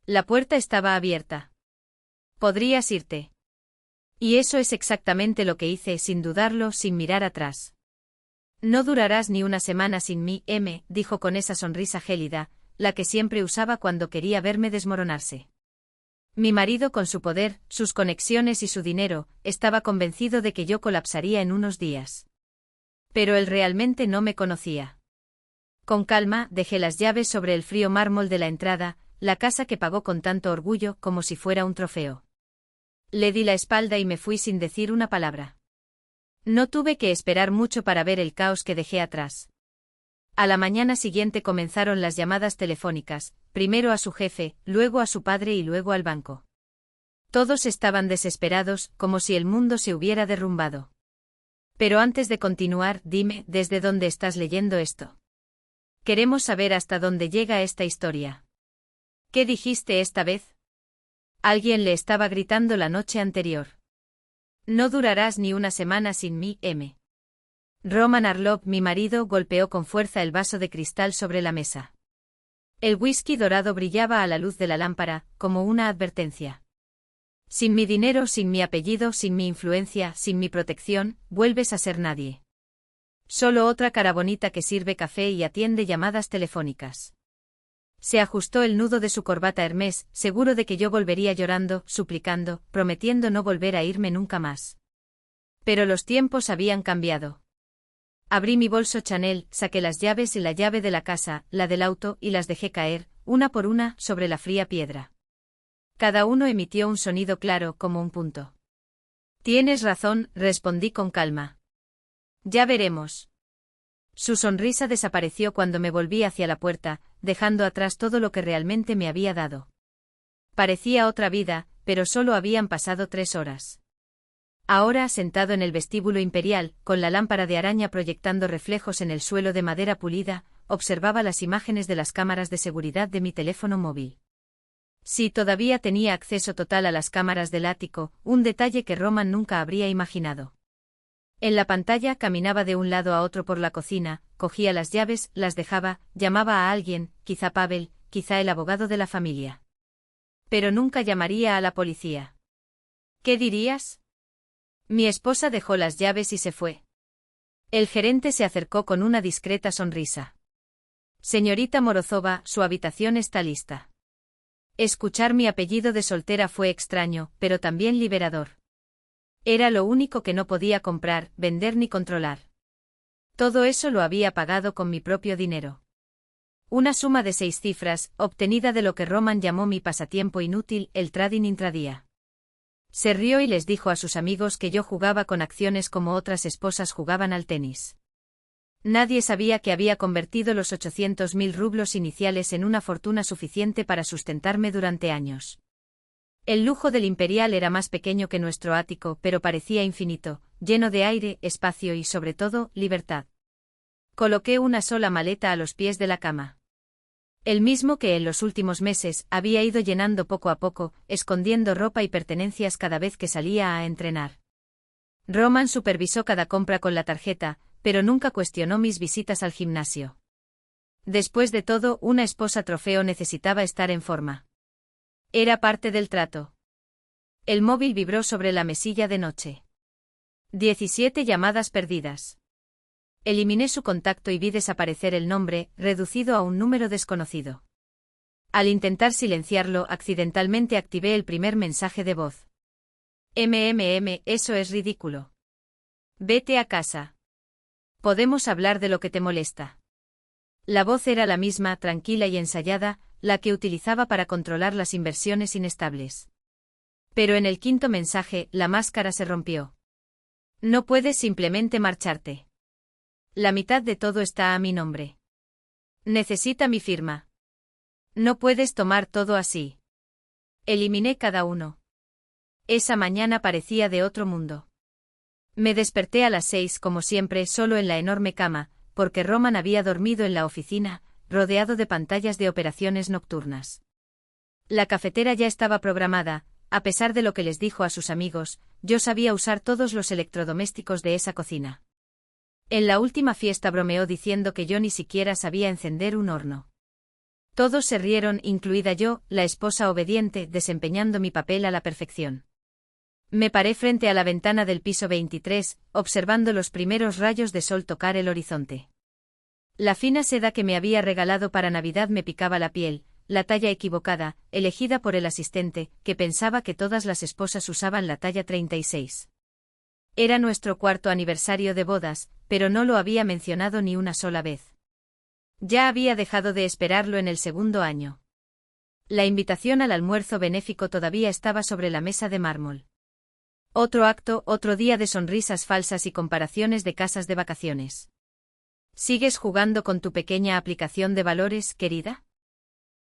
La puerta estaba abierta. Podrías irte. Y eso es exactamente lo que hice, sin dudarlo, sin mirar atrás. No durarás ni una semana sin mí, dijo con esa sonrisa gélida, la que siempre usaba cuando quería verme desmoronarse. Mi marido, con su poder, sus conexiones y su dinero, estaba convencido de que yo colapsaría en unos días. Pero él realmente no me conocía. Con calma, dejé las llaves sobre el frío mármol de la entrada, la casa que pagó con tanto orgullo como si fuera un trofeo. Le di la espalda y me fui sin decir una palabra. No tuve que esperar mucho para ver el caos que dejé atrás. A la mañana siguiente comenzaron las llamadas telefónicas, primero a su jefe, luego a su padre y luego al banco. Todos estaban desesperados, como si el mundo se hubiera derrumbado. Pero antes de continuar, dime, ¿desde dónde estás leyendo esto? Queremos saber hasta dónde llega esta historia. ¿Qué dijiste esta vez? Alguien le estaba gritando la noche anterior. No durarás ni una semana sin mí, Roman Arlov, mi marido, golpeó con fuerza el vaso de cristal sobre la mesa. El whisky dorado brillaba a la luz de la lámpara, como una advertencia. Sin mi dinero, sin mi apellido, sin mi influencia, sin mi protección, vuelves a ser nadie. Solo otra cara bonita que sirve café y atiende llamadas telefónicas. Se ajustó el nudo de su corbata Hermès, seguro de que yo volvería llorando, suplicando, prometiendo no volver a irme nunca más. Pero los tiempos habían cambiado. Abrí mi bolso Chanel, saqué las llaves y la llave de la casa, la del auto, y las dejé caer, una por una, sobre la fría piedra. Cada uno emitió un sonido claro, como un punto. Tienes razón, respondí con calma. Ya veremos. Su sonrisa desapareció cuando me volví hacia la puerta, dejando atrás todo lo que realmente me había dado. Parecía otra vida, pero solo habían pasado 3 horas. Ahora, sentado en el vestíbulo imperial, con la lámpara de araña proyectando reflejos en el suelo de madera pulida, observaba las imágenes de las cámaras de seguridad de mi teléfono móvil. Sí, todavía tenía acceso total a las cámaras del ático, un detalle que Roman nunca habría imaginado. En la pantalla caminaba de un lado a otro por la cocina, cogía las llaves, las dejaba, llamaba a alguien, quizá Pavel, quizá el abogado de la familia. Pero nunca llamaría a la policía. ¿Qué dirías? Mi esposa dejó las llaves y se fue. El gerente se acercó con una discreta sonrisa. Señorita Morozova, su habitación está lista. Escuchar mi apellido de soltera fue extraño, pero también liberador. Era lo único que no podía comprar, vender ni controlar. Todo eso lo había pagado con mi propio dinero. Una suma de 6 cifras, obtenida de lo que Roman llamó mi pasatiempo inútil, el trading intradía. Se rió y les dijo a sus amigos que yo jugaba con acciones como otras esposas jugaban al tenis. Nadie sabía que había convertido los 800.000 rublos iniciales en una fortuna suficiente para sustentarme durante años. El lujo del Imperial era más pequeño que nuestro ático, pero parecía infinito, lleno de aire, espacio y, sobre todo, libertad. Coloqué una sola maleta a los pies de la cama. El mismo que en los últimos meses había ido llenando poco a poco, escondiendo ropa y pertenencias cada vez que salía a entrenar. Roman supervisó cada compra con la tarjeta, pero nunca cuestionó mis visitas al gimnasio. Después de todo, una esposa trofeo necesitaba estar en forma. Era parte del trato. El móvil vibró sobre la mesilla de noche. 17 llamadas perdidas. Eliminé su contacto y vi desaparecer el nombre, reducido a un número desconocido. Al intentar silenciarlo, accidentalmente activé el primer mensaje de voz. Eso es ridículo. Vete a casa. Podemos hablar de lo que te molesta. La voz era la misma, tranquila y ensayada, la que utilizaba para controlar las inversiones inestables. Pero en el 5.º mensaje, la máscara se rompió. No puedes simplemente marcharte. La mitad de todo está a mi nombre. Necesita mi firma. No puedes tomar todo así. Eliminé cada uno. Esa mañana parecía de otro mundo. Me desperté a las 6 como siempre, solo en la enorme cama, porque Roman había dormido en la oficina, rodeado de pantallas de operaciones nocturnas. La cafetera ya estaba programada, a pesar de lo que les dijo a sus amigos, yo sabía usar todos los electrodomésticos de esa cocina. En la última fiesta bromeó diciendo que yo ni siquiera sabía encender un horno. Todos se rieron, incluida yo, la esposa obediente, desempeñando mi papel a la perfección. Me paré frente a la ventana del piso 23, observando los primeros rayos de sol tocar el horizonte. La fina seda que me había regalado para Navidad me picaba la piel, la talla equivocada, elegida por el asistente, que pensaba que todas las esposas usaban la talla 36. Era nuestro 4º aniversario de bodas, pero no lo había mencionado ni una sola vez. Ya había dejado de esperarlo en el 2.º año. La invitación al almuerzo benéfico todavía estaba sobre la mesa de mármol. Otro acto, otro día de sonrisas falsas y comparaciones de casas de vacaciones. ¿Sigues jugando con tu pequeña aplicación de valores, querida?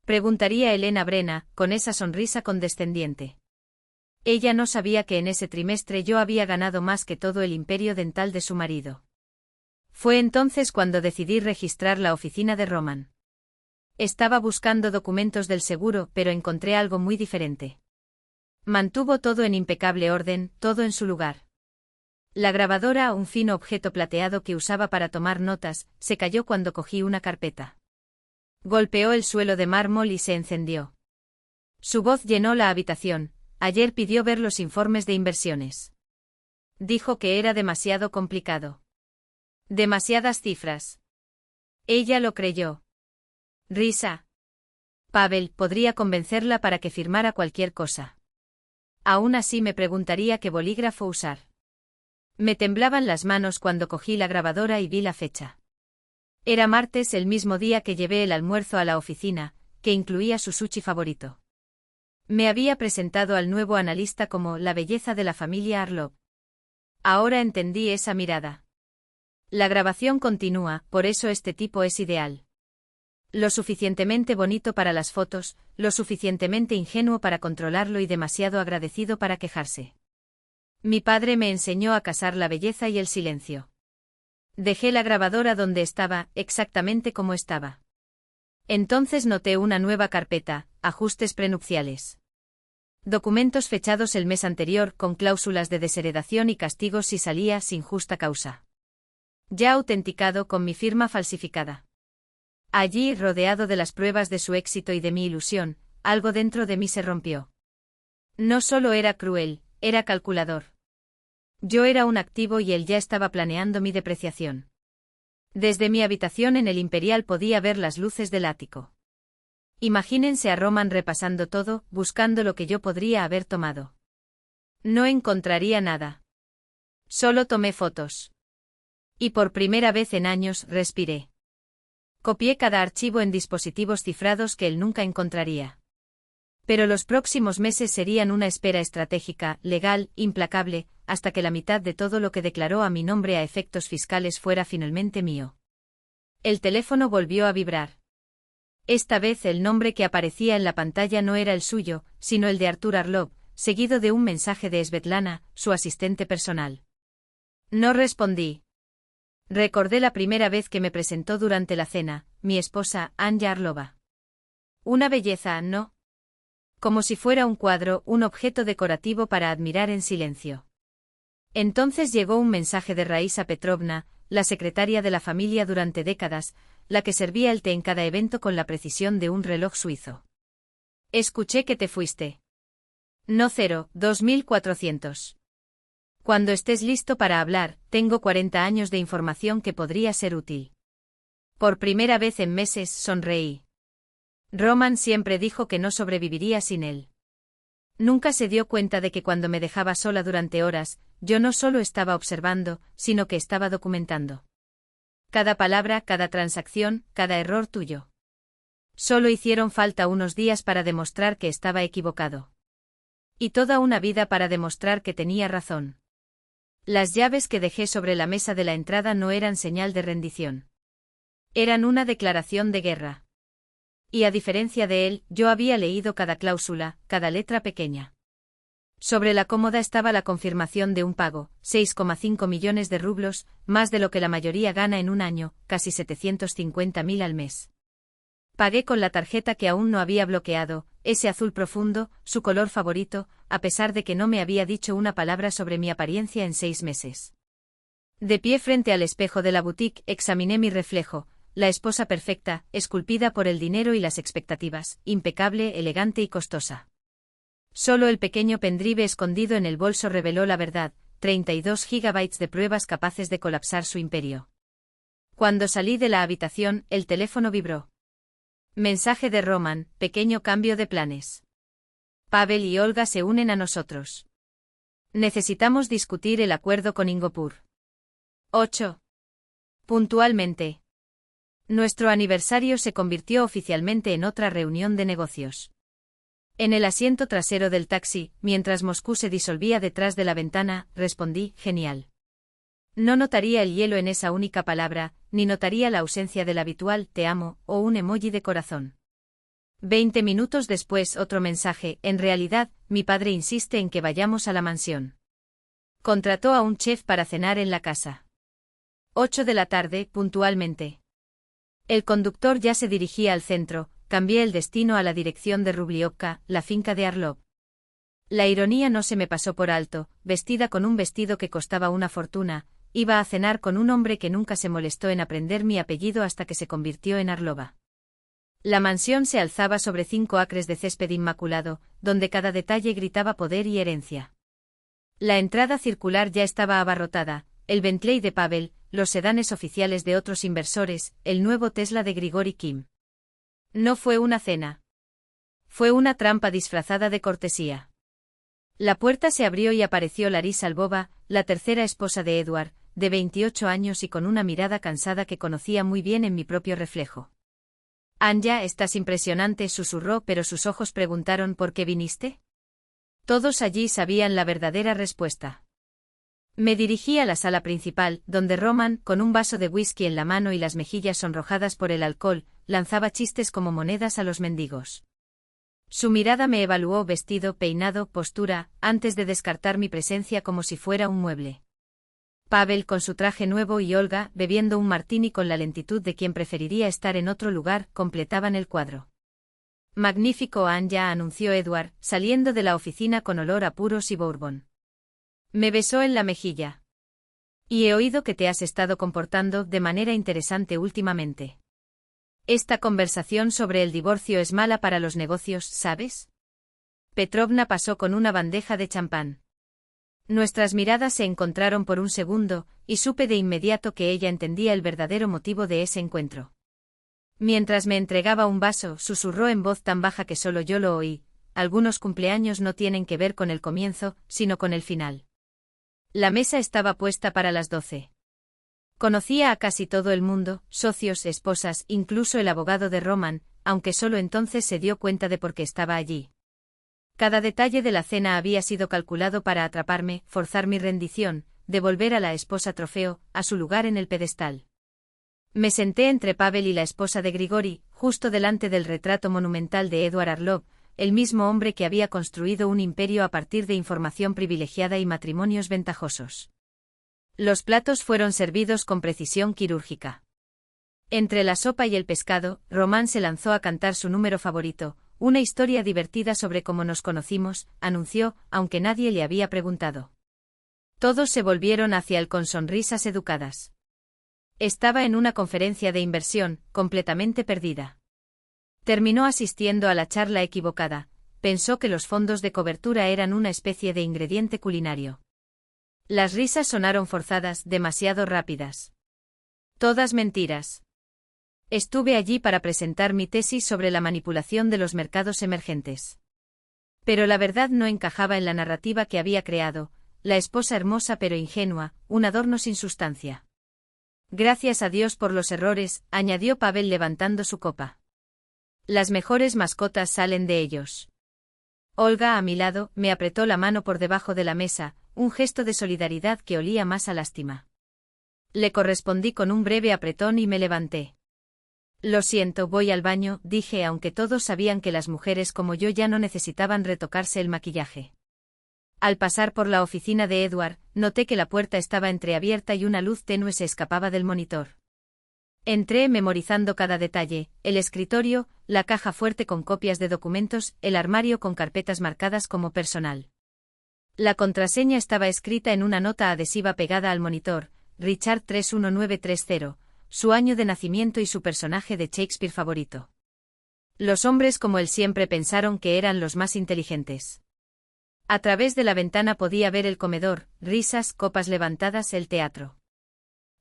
Preguntaría Elena Brenna, con esa sonrisa condescendiente. Ella no sabía que en ese trimestre yo había ganado más que todo el imperio dental de su marido. Fue entonces cuando decidí registrar la oficina de Roman. Estaba buscando documentos del seguro, pero encontré algo muy diferente. Mantuvo todo en impecable orden, todo en su lugar. La grabadora, un fino objeto plateado que usaba para tomar notas, se cayó cuando cogí una carpeta. Golpeó el suelo de mármol y se encendió. Su voz llenó la habitación. Ayer pidió ver los informes de inversiones. Dijo que era demasiado complicado. Demasiadas cifras. Ella lo creyó. Risa. Pavel podría convencerla para que firmara cualquier cosa. Aún así me preguntaría qué bolígrafo usar. Me temblaban las manos cuando cogí la grabadora y vi la fecha. Era martes, el mismo día que llevé el almuerzo a la oficina, que incluía su sushi favorito. Me había presentado al nuevo analista como la belleza de la familia Arlov. Ahora entendí esa mirada. La grabación continúa, por eso este tipo es ideal. Lo suficientemente bonito para las fotos, lo suficientemente ingenuo para controlarlo y demasiado agradecido para quejarse. Mi padre me enseñó a casar la belleza y el silencio. Dejé la grabadora donde estaba, exactamente como estaba. Entonces noté una nueva carpeta, ajustes prenupciales. Documentos fechados el mes anterior con cláusulas de desheredación y castigos si salía sin justa causa. Ya autenticado con mi firma falsificada. Allí, rodeado de las pruebas de su éxito y de mi ilusión, algo dentro de mí se rompió. No solo era cruel, era calculador. Yo era un activo y él ya estaba planeando mi depreciación. Desde mi habitación en el Imperial podía ver las luces del ático. Imagínense a Roman repasando todo, buscando lo que yo podría haber tomado. No encontraría nada. Solo tomé fotos. Y por primera vez en años respiré. Copié cada archivo en dispositivos cifrados que él nunca encontraría. Pero los próximos meses serían una espera estratégica, legal, implacable, hasta que la mitad de todo lo que declaró a mi nombre a efectos fiscales fuera finalmente mío. El teléfono volvió a vibrar. Esta vez el nombre que aparecía en la pantalla no era el suyo, sino el de Artur Arlov, seguido de un mensaje de Svetlana, su asistente personal. No respondí. Recordé la primera vez que me presentó durante la cena, mi esposa, Anya Arlova. Una belleza, ¿no? Como si fuera un cuadro, un objeto decorativo para admirar en silencio. Entonces llegó un mensaje de Raisa Petrovna, la secretaria de la familia durante décadas, la que servía el té en cada evento con la precisión de un reloj suizo. Escuché que te fuiste. No 2400. Cuando estés listo para hablar, tengo 40 años de información que podría ser útil. Por primera vez en meses sonreí. Roman siempre dijo que no sobreviviría sin él. Nunca se dio cuenta de que cuando me dejaba sola durante horas, yo no solo estaba observando, sino que estaba documentando. Cada palabra, cada transacción, cada error tuyo. Solo hicieron falta unos días para demostrar que estaba equivocado. Y toda una vida para demostrar que tenía razón. Las llaves que dejé sobre la mesa de la entrada no eran señal de rendición. Eran una declaración de guerra. Y a diferencia de él, yo había leído cada cláusula, cada letra pequeña. Sobre la cómoda estaba la confirmación de un pago, 6,5 millones de rublos, más de lo que la mayoría gana en un año, casi 750.000 al mes. Pagué con la tarjeta que aún no había bloqueado, ese azul profundo, su color favorito, a pesar de que no me había dicho una palabra sobre mi apariencia en 6 meses. De pie frente al espejo de la boutique, examiné mi reflejo, la esposa perfecta, esculpida por el dinero y las expectativas, impecable, elegante y costosa. Solo el pequeño pendrive escondido en el bolso reveló la verdad, 32 gigabytes de pruebas capaces de colapsar su imperio. Cuando salí de la habitación, el teléfono vibró. Mensaje de Roman, pequeño cambio de planes. Pavel y Olga se unen a nosotros. Necesitamos discutir el acuerdo con Ingopur. 8. Puntualmente. Nuestro aniversario se convirtió oficialmente en otra reunión de negocios. En el asiento trasero del taxi, mientras Moscú se disolvía detrás de la ventana, respondí, genial. No notaría el hielo en esa única palabra, ni notaría la ausencia del habitual te amo, o un emoji de corazón. 20 minutos después otro mensaje, en realidad, mi padre insiste en que vayamos a la mansión. Contrató a un chef para cenar en la casa. 8 de la tarde, puntualmente. El conductor ya se dirigía al centro, cambié el destino a la dirección de Rubliovka, la finca de Arlov. La ironía no se me pasó por alto, vestida con un vestido que costaba una fortuna, iba a cenar con un hombre que nunca se molestó en aprender mi apellido hasta que se convirtió en Arlova. La mansión se alzaba sobre 5 acres de césped inmaculado, donde cada detalle gritaba poder y herencia. La entrada circular ya estaba abarrotada, el Bentley de Pavel, los sedanes oficiales de otros inversores, el nuevo Tesla de Grigori Kim. No fue una cena. Fue una trampa disfrazada de cortesía. La puerta se abrió y apareció Larisa Lvova, la tercera esposa de Edward, de 28 años y con una mirada cansada que conocía muy bien en mi propio reflejo. Anya, estás impresionante, susurró, pero sus ojos preguntaron ¿por qué viniste? Todos allí sabían la verdadera respuesta. Me dirigí a la sala principal, donde Roman, con un vaso de whisky en la mano y las mejillas sonrojadas por el alcohol, lanzaba chistes como monedas a los mendigos. Su mirada me evaluó vestido, peinado, postura, antes de descartar mi presencia como si fuera un mueble. Pavel con su traje nuevo y Olga, bebiendo un martini con la lentitud de quien preferiría estar en otro lugar, completaban el cuadro. Magnífico, Anya, anunció Edward, saliendo de la oficina con olor a puros y bourbon. Me besó en la mejilla. Y he oído que te has estado comportando de manera interesante últimamente. Esta conversación sobre el divorcio es mala para los negocios, ¿sabes? Petrovna pasó con una bandeja de champán. Nuestras miradas se encontraron por un segundo, y supe de inmediato que ella entendía el verdadero motivo de ese encuentro. Mientras me entregaba un vaso, susurró en voz tan baja que solo yo lo oí, algunos cumpleaños no tienen que ver con el comienzo, sino con el final. La mesa estaba puesta para las 12. Conocía a casi todo el mundo, socios, esposas, incluso el abogado de Roman, aunque solo entonces se dio cuenta de por qué estaba allí. Cada detalle de la cena había sido calculado para atraparme, forzar mi rendición, devolver a la esposa trofeo, a su lugar en el pedestal. Me senté entre Pavel y la esposa de Grigori, justo delante del retrato monumental de Edward Arlov, el mismo hombre que había construido un imperio a partir de información privilegiada y matrimonios ventajosos. Los platos fueron servidos con precisión quirúrgica. Entre la sopa y el pescado, Román se lanzó a cantar su número favorito, una historia divertida sobre cómo nos conocimos, anunció, aunque nadie le había preguntado. Todos se volvieron hacia él con sonrisas educadas. Estaba en una conferencia de inversión, completamente perdida. Terminó asistiendo a la charla equivocada, pensó que los fondos de cobertura eran una especie de ingrediente culinario. Las risas sonaron forzadas, demasiado rápidas. Todas mentiras. Estuve allí para presentar mi tesis sobre la manipulación de los mercados emergentes. Pero la verdad no encajaba en la narrativa que había creado, la esposa hermosa pero ingenua, un adorno sin sustancia. Gracias a Dios por los errores, añadió Pavel levantando su copa. Las mejores mascotas salen de ellos. Olga, a mi lado, me apretó la mano por debajo de la mesa, un gesto de solidaridad que olía más a lástima. Le correspondí con un breve apretón y me levanté. Lo siento, voy al baño, dije, aunque todos sabían que las mujeres como yo ya no necesitaban retocarse el maquillaje. Al pasar por la oficina de Edward, noté que la puerta estaba entreabierta y una luz tenue se escapaba del monitor. Entré memorizando cada detalle, el escritorio, la caja fuerte con copias de documentos, el armario con carpetas marcadas como personal. La contraseña estaba escrita en una nota adhesiva pegada al monitor, Richard 31930, su año de nacimiento y su personaje de Shakespeare favorito. Los hombres como él siempre pensaron que eran los más inteligentes. A través de la ventana podía ver el comedor, risas, copas levantadas, el teatro.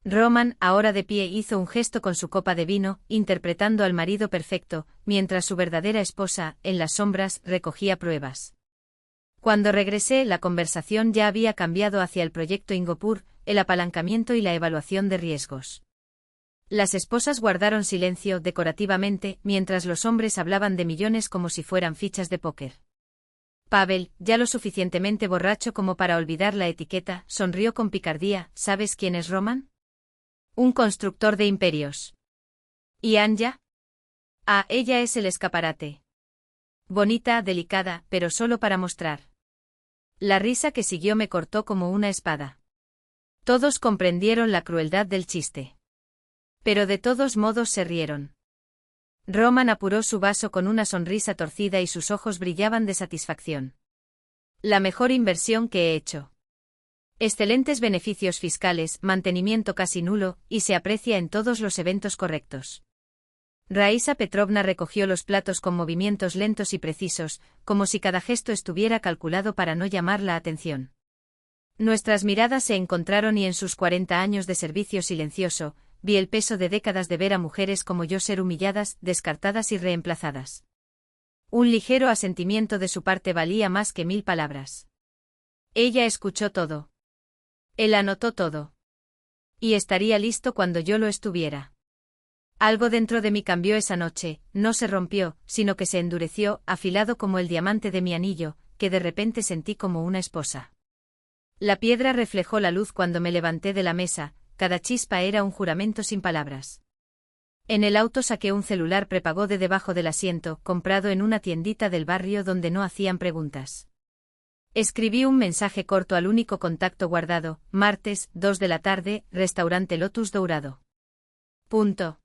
Roman, ahora de pie, hizo un gesto con su copa de vino, interpretando al marido perfecto, mientras su verdadera esposa, en las sombras, recogía pruebas. Cuando regresé, la conversación ya había cambiado hacia el proyecto Ingopur, el apalancamiento y la evaluación de riesgos. Las esposas guardaron silencio decorativamente, mientras los hombres hablaban de millones como si fueran fichas de póker. Pavel, ya lo suficientemente borracho como para olvidar la etiqueta, sonrió con picardía. ¿Sabes quién es Roman? Un constructor de imperios. ¿Y Anya? Ah, ella es el escaparate. Bonita, delicada, pero solo para mostrar. La risa que siguió me cortó como una espada. Todos comprendieron la crueldad del chiste. Pero de todos modos se rieron. Roman apuró su vaso con una sonrisa torcida y sus ojos brillaban de satisfacción. La mejor inversión que he hecho. Excelentes beneficios fiscales, mantenimiento casi nulo, y se aprecia en todos los eventos correctos. Raisa Petrovna recogió los platos con movimientos lentos y precisos, como si cada gesto estuviera calculado para no llamar la atención. Nuestras miradas se encontraron y en sus 40 años de servicio silencioso, vi el peso de décadas de ver a mujeres como yo ser humilladas, descartadas y reemplazadas. Un ligero asentimiento de su parte valía más que 1000 palabras. Ella escuchó todo. Él anotó todo. Y estaría listo cuando yo lo estuviera. Algo dentro de mí cambió esa noche, no se rompió, sino que se endureció, afilado como el diamante de mi anillo, que de repente sentí como una esposa. La piedra reflejó la luz cuando me levanté de la mesa, cada chispa era un juramento sin palabras. En el auto saqué un celular prepago de debajo del asiento, comprado en una tiendita del barrio donde no hacían preguntas. Escribí un mensaje corto al único contacto guardado, martes, 2 de la tarde, restaurante Lotus Dourado. Punto.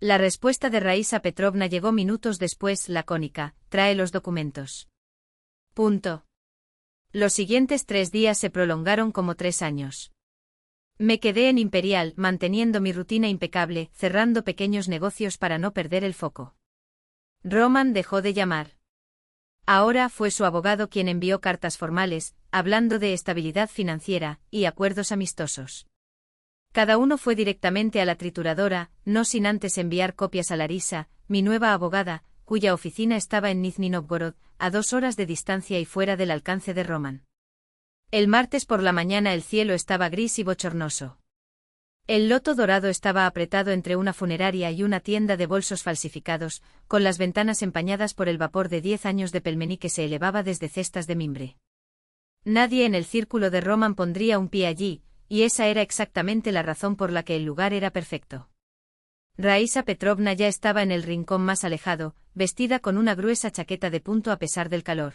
La respuesta de Raisa Petrovna llegó minutos después, lacónica, trae los documentos. Punto. Los siguientes 3 días se prolongaron como 3 años. Me quedé en Imperial, manteniendo mi rutina impecable, cerrando pequeños negocios para no perder el foco. Roman dejó de llamar. Ahora fue su abogado quien envió cartas formales, hablando de estabilidad financiera y acuerdos amistosos. Cada uno fue directamente a la trituradora, no sin antes enviar copias a Larisa, mi nueva abogada, cuya oficina estaba en Nizhny Novgorod, a 2 horas de distancia y fuera del alcance de Roman. El martes por la mañana el cielo estaba gris y bochornoso. El loto dorado estaba apretado entre una funeraria y una tienda de bolsos falsificados, con las ventanas empañadas por el vapor de 10 años de pelmení que se elevaba desde cestas de mimbre. Nadie en el círculo de Roman pondría un pie allí, y esa era exactamente la razón por la que el lugar era perfecto. Raisa Petrovna ya estaba en el rincón más alejado, vestida con una gruesa chaqueta de punto a pesar del calor.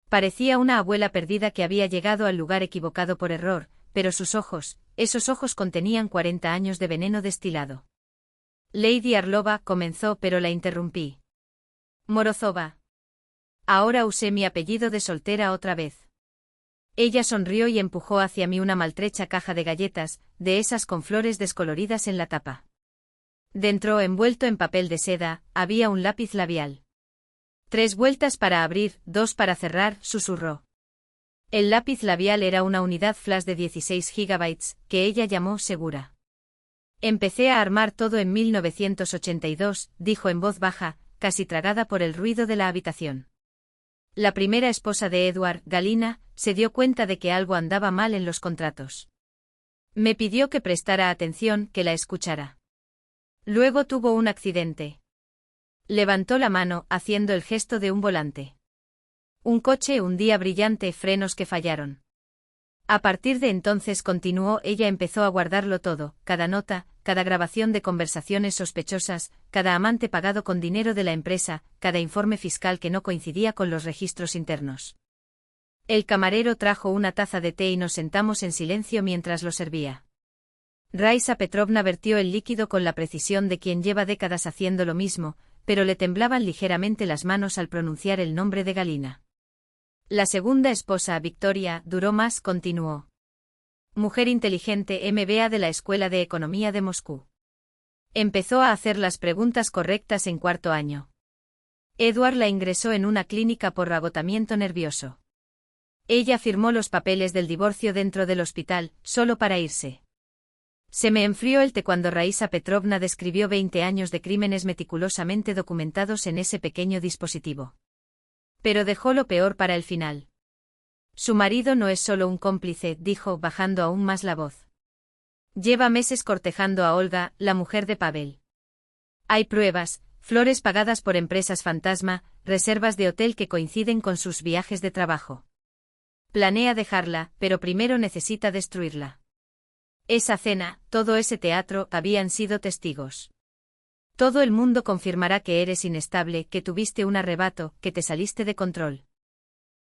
Parecía una abuela perdida que había llegado al lugar equivocado por error, pero sus ojos, esos ojos contenían 40 años de veneno destilado. Lady Arlova comenzó, pero la interrumpí. Morozova. Ahora usé mi apellido de soltera otra vez. Ella sonrió y empujó hacia mí una maltrecha caja de galletas, de esas con flores descoloridas en la tapa. Dentro, envuelto en papel de seda, había un lápiz labial. 3 vueltas para abrir, 2 para cerrar, susurró. El lápiz labial era una unidad flash de 16 GB, que ella llamó segura. Empecé a armar todo en 1982, dijo en voz baja, casi tragada por el ruido de la habitación. La primera esposa de Edward, Galina, se dio cuenta de que algo andaba mal en los contratos. Me pidió que prestara atención, que la escuchara. Luego tuvo un accidente. Levantó la mano, haciendo el gesto de un volante. Un coche, un día brillante, frenos que fallaron. A partir de entonces, continuó, ella empezó a guardarlo todo, cada nota, cada grabación de conversaciones sospechosas, cada amante pagado con dinero de la empresa, cada informe fiscal que no coincidía con los registros internos. El camarero trajo una taza de té y nos sentamos en silencio mientras lo servía. Raisa Petrovna vertió el líquido con la precisión de quien lleva décadas haciendo lo mismo, pero le temblaban ligeramente las manos al pronunciar el nombre de Galina. La segunda esposa, Victoria, duró más, continuó. Mujer inteligente, MBA de la Escuela de Economía de Moscú. Empezó a hacer las preguntas correctas en cuarto año. Edward la ingresó en una clínica por agotamiento nervioso. Ella firmó los papeles del divorcio dentro del hospital, solo para irse. Se me enfrió el té cuando Raisa Petrovna describió 20 años de crímenes meticulosamente documentados en ese pequeño dispositivo. Pero dejó lo peor para el final. Su marido no es solo un cómplice, dijo, bajando aún más la voz. Lleva meses cortejando a Olga, la mujer de Pavel. Hay pruebas, flores pagadas por empresas fantasma, reservas de hotel que coinciden con sus viajes de trabajo. Planea dejarla, pero primero necesita destruirla. Esa cena, todo ese teatro, habían sido testigos. Todo el mundo confirmará que eres inestable, que tuviste un arrebato, que te saliste de control.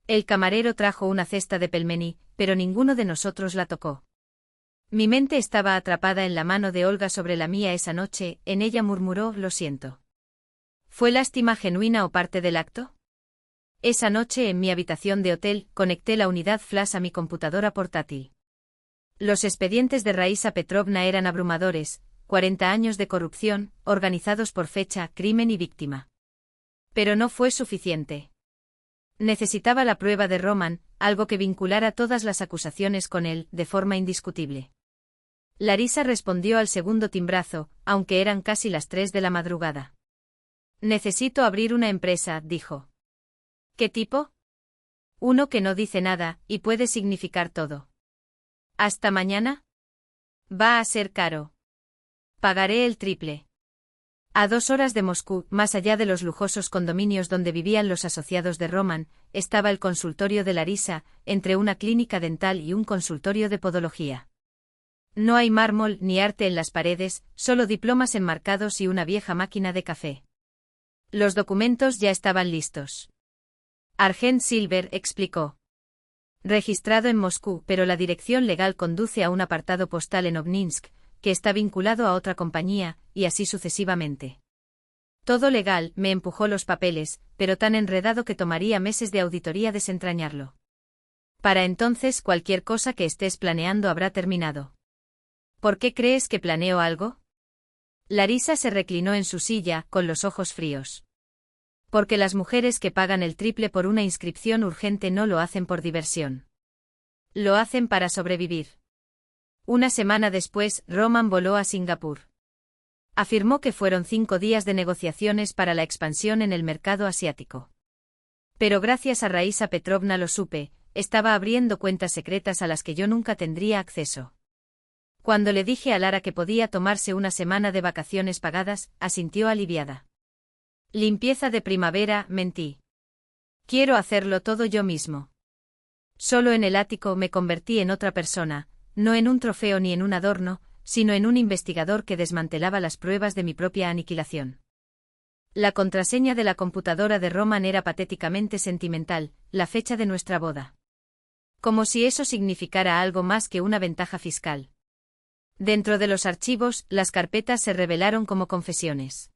El camarero trajo una cesta de pelmeni, pero ninguno de nosotros la tocó. Mi mente estaba atrapada en la mano de Olga sobre la mía esa noche, en ella murmuró, lo siento. ¿Fue lástima genuina o parte del acto? Esa noche en mi habitación de hotel, conecté la unidad flash a mi computadora portátil. Los expedientes de Raisa Petrovna eran abrumadores, 40 años de corrupción, organizados por fecha, crimen y víctima. Pero no fue suficiente. Necesitaba la prueba de Roman, algo que vinculara todas las acusaciones con él, de forma indiscutible. Larisa respondió al segundo timbrazo, aunque eran casi las 3 de la madrugada. Necesito abrir una empresa, dijo. ¿Qué tipo? Uno que no dice nada, y puede significar todo. ¿Hasta mañana? Va a ser caro. Pagaré el triple. A 2 horas de Moscú, más allá de los lujosos condominios donde vivían los asociados de Roman, estaba el consultorio de Larisa, entre una clínica dental y un consultorio de podología. No hay mármol ni arte en las paredes, solo diplomas enmarcados y una vieja máquina de café. Los documentos ya estaban listos. Argent Silver explicó. Registrado en Moscú, pero la dirección legal conduce a un apartado postal en Obninsk, que está vinculado a otra compañía, y así sucesivamente. Todo legal, me empujó los papeles, pero tan enredado que tomaría meses de auditoría desentrañarlo. Para entonces cualquier cosa que estés planeando habrá terminado. ¿Por qué crees que planeo algo? Larisa se reclinó en su silla, con los ojos fríos. Porque las mujeres que pagan el triple por una inscripción urgente no lo hacen por diversión. Lo hacen para sobrevivir. Una semana después, Roman voló a Singapur. Afirmó que fueron 5 días de negociaciones para la expansión en el mercado asiático. Pero gracias a Raisa Petrovna lo supe, estaba abriendo cuentas secretas a las que yo nunca tendría acceso. Cuando le dije a Lara que podía tomarse una semana de vacaciones pagadas, asintió aliviada. Limpieza de primavera, mentí. Quiero hacerlo todo yo mismo. Solo en el ático me convertí en otra persona, no en un trofeo ni en un adorno, sino en un investigador que desmantelaba las pruebas de mi propia aniquilación. La contraseña de la computadora de Roman era patéticamente sentimental, la fecha de nuestra boda. Como si eso significara algo más que una ventaja fiscal. Dentro de los archivos, las carpetas se revelaron como confesiones.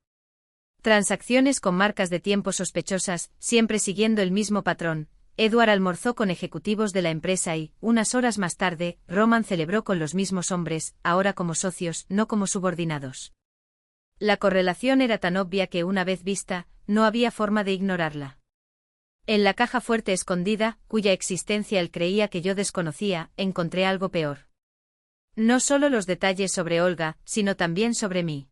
Transacciones con marcas de tiempo sospechosas, siempre siguiendo el mismo patrón. Edward almorzó con ejecutivos de la empresa y, unas horas más tarde, Roman celebró con los mismos hombres, ahora como socios, no como subordinados. La correlación era tan obvia que una vez vista, no había forma de ignorarla. En la caja fuerte escondida, cuya existencia él creía que yo desconocía, encontré algo peor. No solo los detalles sobre Olga, sino también sobre mí.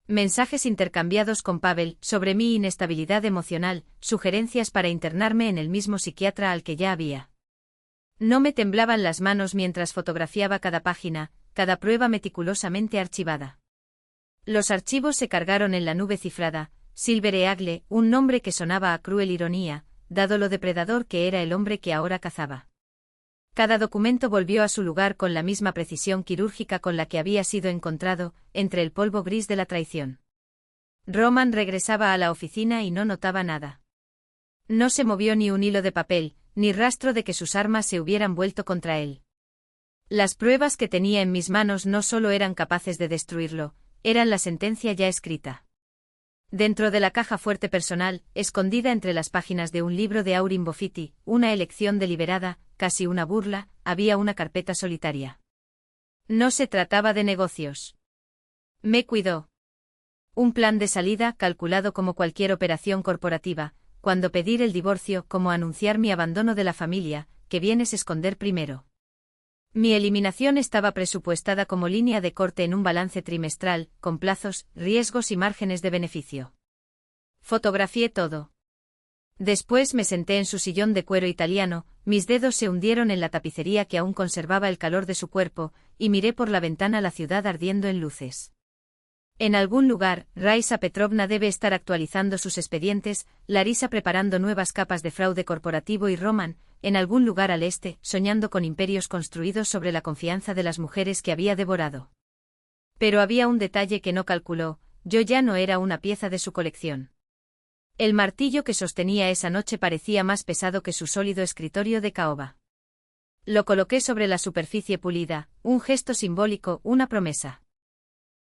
Mensajes intercambiados con Pavel, sobre mi inestabilidad emocional, sugerencias para internarme en el mismo psiquiatra al que ya había. No me temblaban las manos mientras fotografiaba cada página, cada prueba meticulosamente archivada. Los archivos se cargaron en la nube cifrada, Silver Eagle, un nombre que sonaba a cruel ironía, dado lo depredador que era el hombre que ahora cazaba. Cada documento volvió a su lugar con la misma precisión quirúrgica con la que había sido encontrado, entre el polvo gris de la traición. Roman regresaba a la oficina y no notaba nada. No se movió ni un hilo de papel, ni rastro de que sus armas se hubieran vuelto contra él. Las pruebas que tenía en mis manos no solo eran capaces de destruirlo, eran la sentencia ya escrita. Dentro de la caja fuerte personal, escondida entre las páginas de un libro de Aurin Bofitti, una elección deliberada, casi una burla, había una carpeta solitaria. No se trataba de negocios. Me cuidó. Un plan de salida calculado como cualquier operación corporativa, cuando pedir el divorcio como anunciar mi abandono de la familia, que vienes esconder primero. Mi eliminación estaba presupuestada como línea de corte en un balance trimestral, con plazos, riesgos y márgenes de beneficio. Fotografié todo. Después me senté en su sillón de cuero italiano, mis dedos se hundieron en la tapicería que aún conservaba el calor de su cuerpo, y miré por la ventana la ciudad ardiendo en luces. En algún lugar, Raisa Petrovna debe estar actualizando sus expedientes, Larisa preparando nuevas capas de fraude corporativo y Roman, en algún lugar al este, soñando con imperios construidos sobre la confianza de las mujeres que había devorado. Pero había un detalle que no calculó, yo ya no era una pieza de su colección. El martillo que sostenía esa noche parecía más pesado que su sólido escritorio de caoba. Lo coloqué sobre la superficie pulida, un gesto simbólico, una promesa.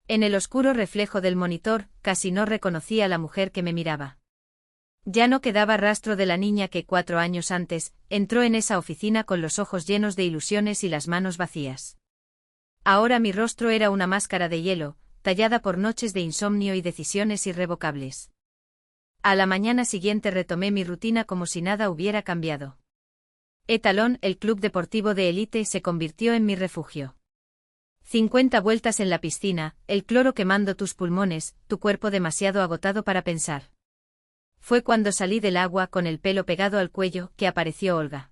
En el oscuro reflejo del monitor, casi no reconocí a la mujer que me miraba. Ya no quedaba rastro de la niña que 4 años antes entró en esa oficina con los ojos llenos de ilusiones y las manos vacías. Ahora mi rostro era una máscara de hielo, tallada por noches de insomnio y decisiones irrevocables. A la mañana siguiente retomé mi rutina como si nada hubiera cambiado. Etalón, el club deportivo de élite, se convirtió en mi refugio. 50 vueltas en la piscina, el cloro quemando tus pulmones, tu cuerpo demasiado agotado para pensar. Fue cuando salí del agua con el pelo pegado al cuello que apareció Olga.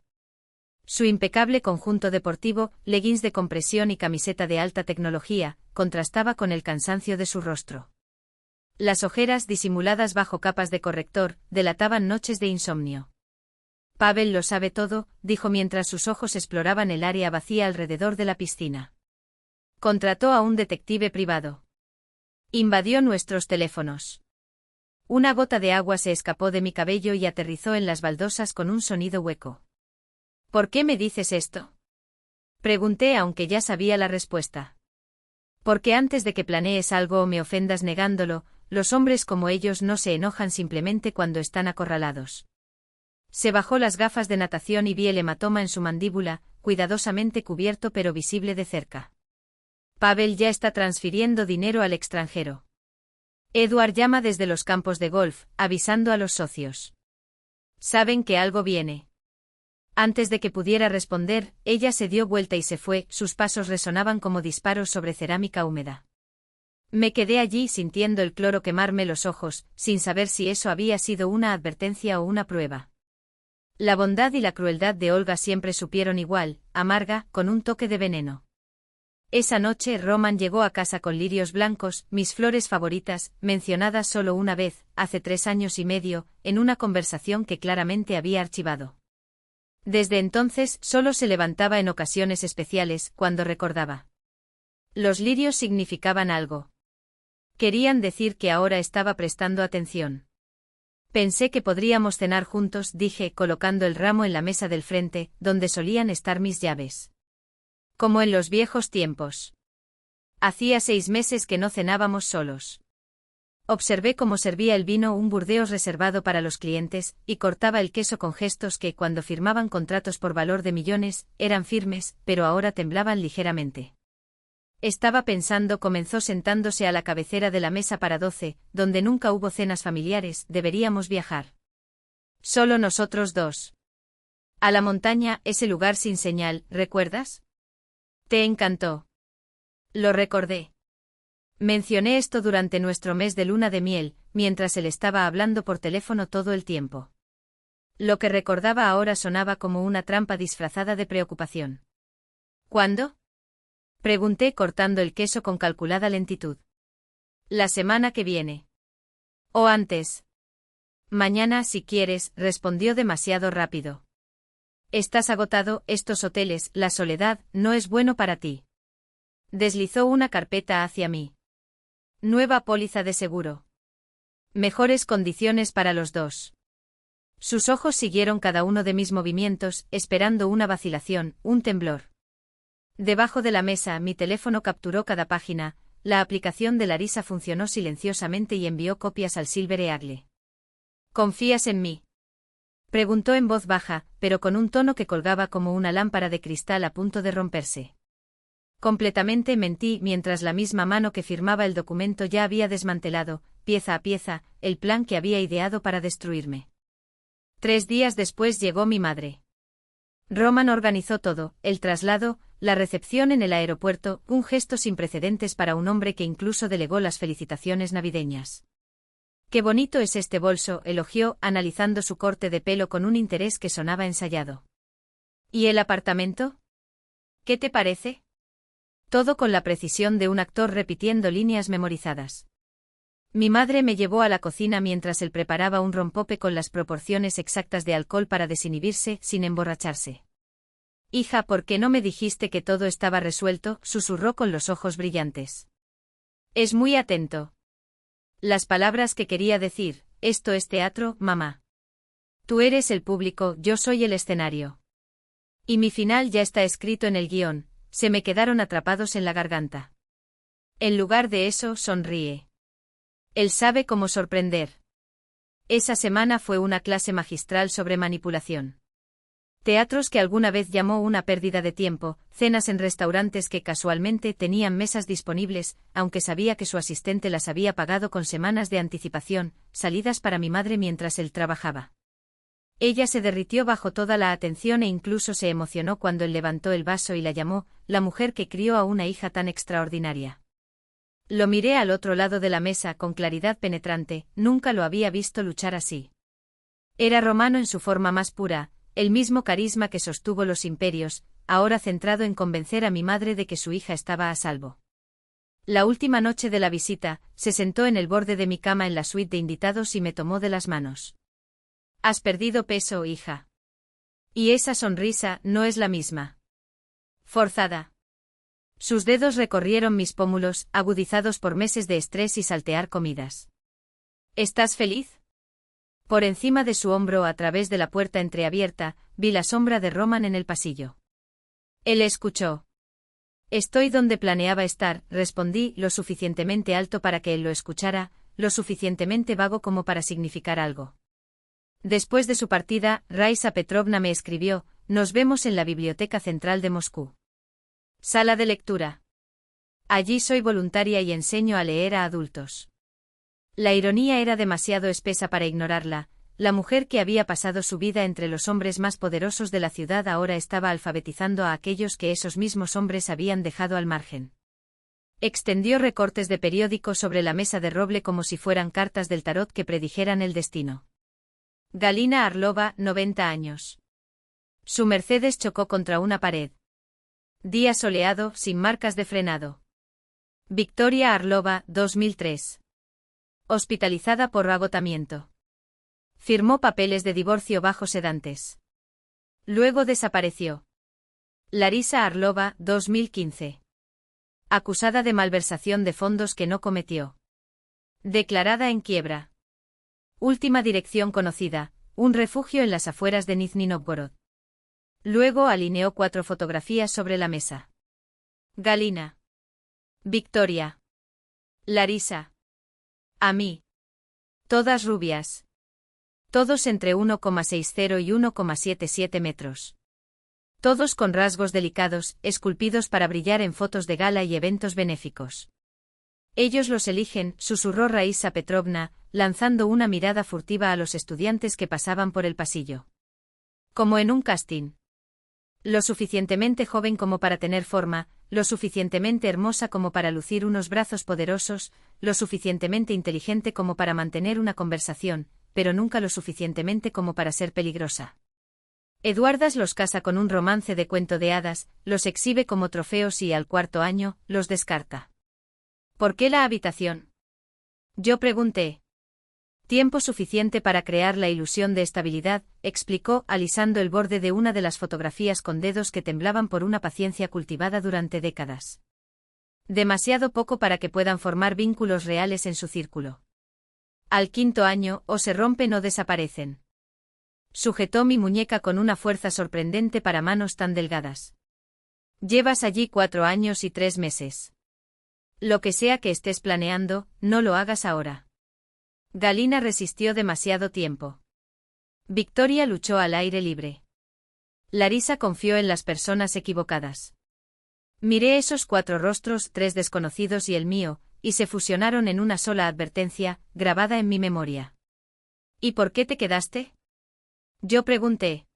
Su impecable conjunto deportivo, leggings de compresión y camiseta de alta tecnología, contrastaba con el cansancio de su rostro. Las ojeras disimuladas bajo capas de corrector delataban noches de insomnio. Pavel lo sabe todo, dijo mientras sus ojos exploraban el área vacía alrededor de la piscina. Contrató a un detective privado. Invadió nuestros teléfonos. Una gota de agua se escapó de mi cabello y aterrizó en las baldosas con un sonido hueco. ¿Por qué me dices esto? Pregunté aunque ya sabía la respuesta. Porque antes de que planees algo o me ofendas negándolo, los hombres como ellos no se enojan simplemente cuando están acorralados. Se bajó las gafas de natación y vi el hematoma en su mandíbula, cuidadosamente cubierto pero visible de cerca. Pavel ya está transfiriendo dinero al extranjero. Edward llama desde los campos de golf, avisando a los socios. Saben que algo viene. Antes de que pudiera responder, ella se dio vuelta y se fue, sus pasos resonaban como disparos sobre cerámica húmeda. Me quedé allí sintiendo el cloro quemarme los ojos, sin saber si eso había sido una advertencia o una prueba. La bondad y la crueldad de Olga siempre supieron igual, amarga, con un toque de veneno. Esa noche Roman llegó a casa con lirios blancos, mis flores favoritas, mencionadas solo una vez, hace 3 años y medio, en una conversación que claramente había archivado. Desde entonces solo se levantaba en ocasiones especiales, cuando recordaba. Los lirios significaban algo. Querían decir que ahora estaba prestando atención. Pensé que podríamos cenar juntos, dije, colocando el ramo en la mesa del frente, donde solían estar mis llaves. Como en los viejos tiempos. Hacía 6 meses que no cenábamos solos. Observé cómo servía el vino, un Burdeos reservado para los clientes, y cortaba el queso con gestos que, cuando firmaban contratos por valor de millones, eran firmes, pero ahora temblaban ligeramente. Estaba pensando, comenzó sentándose a la cabecera de la mesa para 12, donde nunca hubo cenas familiares, deberíamos viajar. Solo nosotros 2. A la montaña, ese lugar sin señal, ¿recuerdas? Te encantó. Lo recordé. Mencioné esto durante nuestro mes de luna de miel, mientras él estaba hablando por teléfono todo el tiempo. Lo que recordaba ahora sonaba como una trampa disfrazada de preocupación. ¿Cuándo? Pregunté cortando el queso con calculada lentitud. La semana que viene. O antes. Mañana si quieres, respondió demasiado rápido. Estás agotado, estos hoteles, la soledad, no es bueno para ti. Deslizó una carpeta hacia mí. Nueva póliza de seguro. Mejores condiciones para los 2. Sus ojos siguieron cada uno de mis movimientos, esperando una vacilación, un temblor. Debajo de la mesa, mi teléfono capturó cada página, la aplicación de Larisa funcionó silenciosamente y envió copias al Silver Eagle. ¿Confías en mí? Preguntó en voz baja, pero con un tono que colgaba como una lámpara de cristal a punto de romperse. Completamente mentí mientras la misma mano que firmaba el documento ya había desmantelado, pieza a pieza, el plan que había ideado para destruirme. 3 días después llegó mi madre. Roman organizó todo, el traslado, la recepción en el aeropuerto, un gesto sin precedentes para un hombre que incluso delegó las felicitaciones navideñas. «Qué bonito es este bolso», elogió, analizando su corte de pelo con un interés que sonaba ensayado. «¿Y el apartamento? ¿Qué te parece?» Todo con la precisión de un actor repitiendo líneas memorizadas. Mi madre me llevó a la cocina mientras él preparaba un rompope con las proporciones exactas de alcohol para desinhibirse, sin emborracharse. «Hija, ¿por qué no me dijiste que todo estaba resuelto?», susurró con los ojos brillantes. «Es muy atento». Las palabras que quería decir: «Esto es teatro, mamá. Tú eres el público, yo soy el escenario. Y mi final ya está escrito en el guión», se me quedaron atrapados en la garganta. En lugar de eso, sonríe. Él sabe cómo sorprender. Esa semana fue una clase magistral sobre manipulación. Teatros que alguna vez llamó una pérdida de tiempo, cenas en restaurantes que casualmente tenían mesas disponibles, aunque sabía que su asistente las había pagado con semanas de anticipación, salidas para mi madre mientras él trabajaba. Ella se derritió bajo toda la atención e incluso se emocionó cuando él levantó el vaso y la llamó, la mujer que crió a una hija tan extraordinaria. Lo miré al otro lado de la mesa con claridad penetrante, nunca lo había visto luchar así. Era Romano en su forma más pura, el mismo carisma que sostuvo los imperios, ahora centrado en convencer a mi madre de que su hija estaba a salvo. La última noche de la visita, se sentó en el borde de mi cama en la suite de invitados y me tomó de las manos. «Has perdido peso, hija. Y esa sonrisa no es la misma. Forzada». Sus dedos recorrieron mis pómulos, agudizados por meses de estrés y saltear comidas. «¿Estás feliz?». Por encima de su hombro, a través de la puerta entreabierta, vi la sombra de Roman en el pasillo. Él escuchó. «Estoy donde planeaba estar», respondí, lo suficientemente alto para que él lo escuchara, lo suficientemente vago como para significar algo. Después de su partida, Raisa Petrovna me escribió: «Nos vemos en la Biblioteca Central de Moscú. Sala de lectura. Allí soy voluntaria y enseño a leer a adultos». La ironía era demasiado espesa para ignorarla. La mujer que había pasado su vida entre los hombres más poderosos de la ciudad ahora estaba alfabetizando a aquellos que esos mismos hombres habían dejado al margen. Extendió recortes de periódico sobre la mesa de roble como si fueran cartas del tarot que predijeran el destino. Galina Arlova, 90 años. Su Mercedes chocó contra una pared. Día soleado, sin marcas de frenado. Victoria Arlova, 2003. Hospitalizada por agotamiento. Firmó papeles de divorcio bajo sedantes. Luego desapareció. Larisa Arlova, 2015. Acusada de malversación de fondos que no cometió. Declarada en quiebra. Última dirección conocida, un refugio en las afueras de Nizhny Novgorod. Luego alineó 4 fotografías sobre la mesa. Galina. Victoria. Larisa. A mí. Todas rubias. Todos entre 1,60 y 1,77 metros. Todos con rasgos delicados, esculpidos para brillar en fotos de gala y eventos benéficos. Ellos los eligen, susurró Raisa Petrovna, lanzando una mirada furtiva a los estudiantes que pasaban por el pasillo. Como en un casting. Lo suficientemente joven como para tener forma, lo suficientemente hermosa como para lucir unos brazos poderosos, lo suficientemente inteligente como para mantener una conversación, pero nunca lo suficientemente como para ser peligrosa. Eduardas los casa con un romance de cuento de hadas, los exhibe como trofeos y al 4.º año, los descarta. ¿Por qué la habitación?, yo pregunté. Tiempo suficiente para crear la ilusión de estabilidad, explicó, alisando el borde de una de las fotografías con dedos que temblaban por una paciencia cultivada durante décadas. Demasiado poco para que puedan formar vínculos reales en su círculo. Al 5.º año, o se rompen o desaparecen. Sujetó mi muñeca con una fuerza sorprendente para manos tan delgadas. Llevas allí 4 años y 3 meses. Lo que sea que estés planeando, no lo hagas ahora. Galina resistió demasiado tiempo. Victoria luchó al aire libre. Larisa confió en las personas equivocadas. Miré esos 4 rostros, 3 desconocidos y el mío, y se fusionaron en una sola advertencia, grabada en mi memoria. ¿Y por qué te quedaste? Yo pregunté.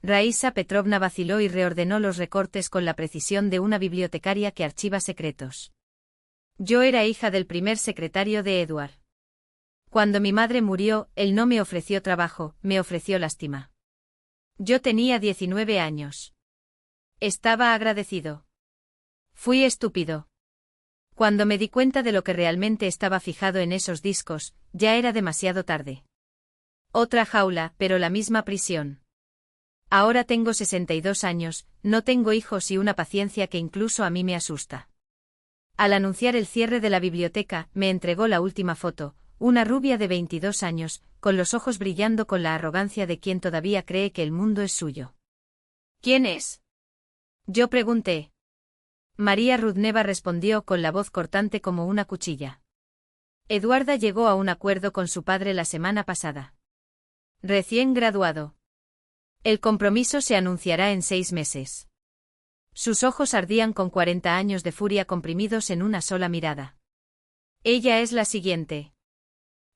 Raísa Petrovna vaciló y reordenó los recortes con la precisión de una bibliotecaria que archiva secretos. Yo era hija del primer secretario de Edward. Cuando mi madre murió, él no me ofreció trabajo, me ofreció lástima. Yo tenía 19 años. Estaba agradecido. Fui estúpido. Cuando me di cuenta de lo que realmente estaba fijado en esos discos, ya era demasiado tarde. Otra jaula, pero la misma prisión. Ahora tengo 62 años, no tengo hijos y una paciencia que incluso a mí me asusta. Al anunciar el cierre de la biblioteca, me entregó la última foto, una rubia de 22 años, con los ojos brillando con la arrogancia de quien todavía cree que el mundo es suyo. ¿Quién es? Yo pregunté. María Rudneva respondió con la voz cortante como una cuchilla. Eduarda llegó a un acuerdo con su padre la semana pasada. Recién graduado. El compromiso se anunciará en 6 meses. Sus ojos ardían con 40 años de furia comprimidos en una sola mirada. Ella es la siguiente.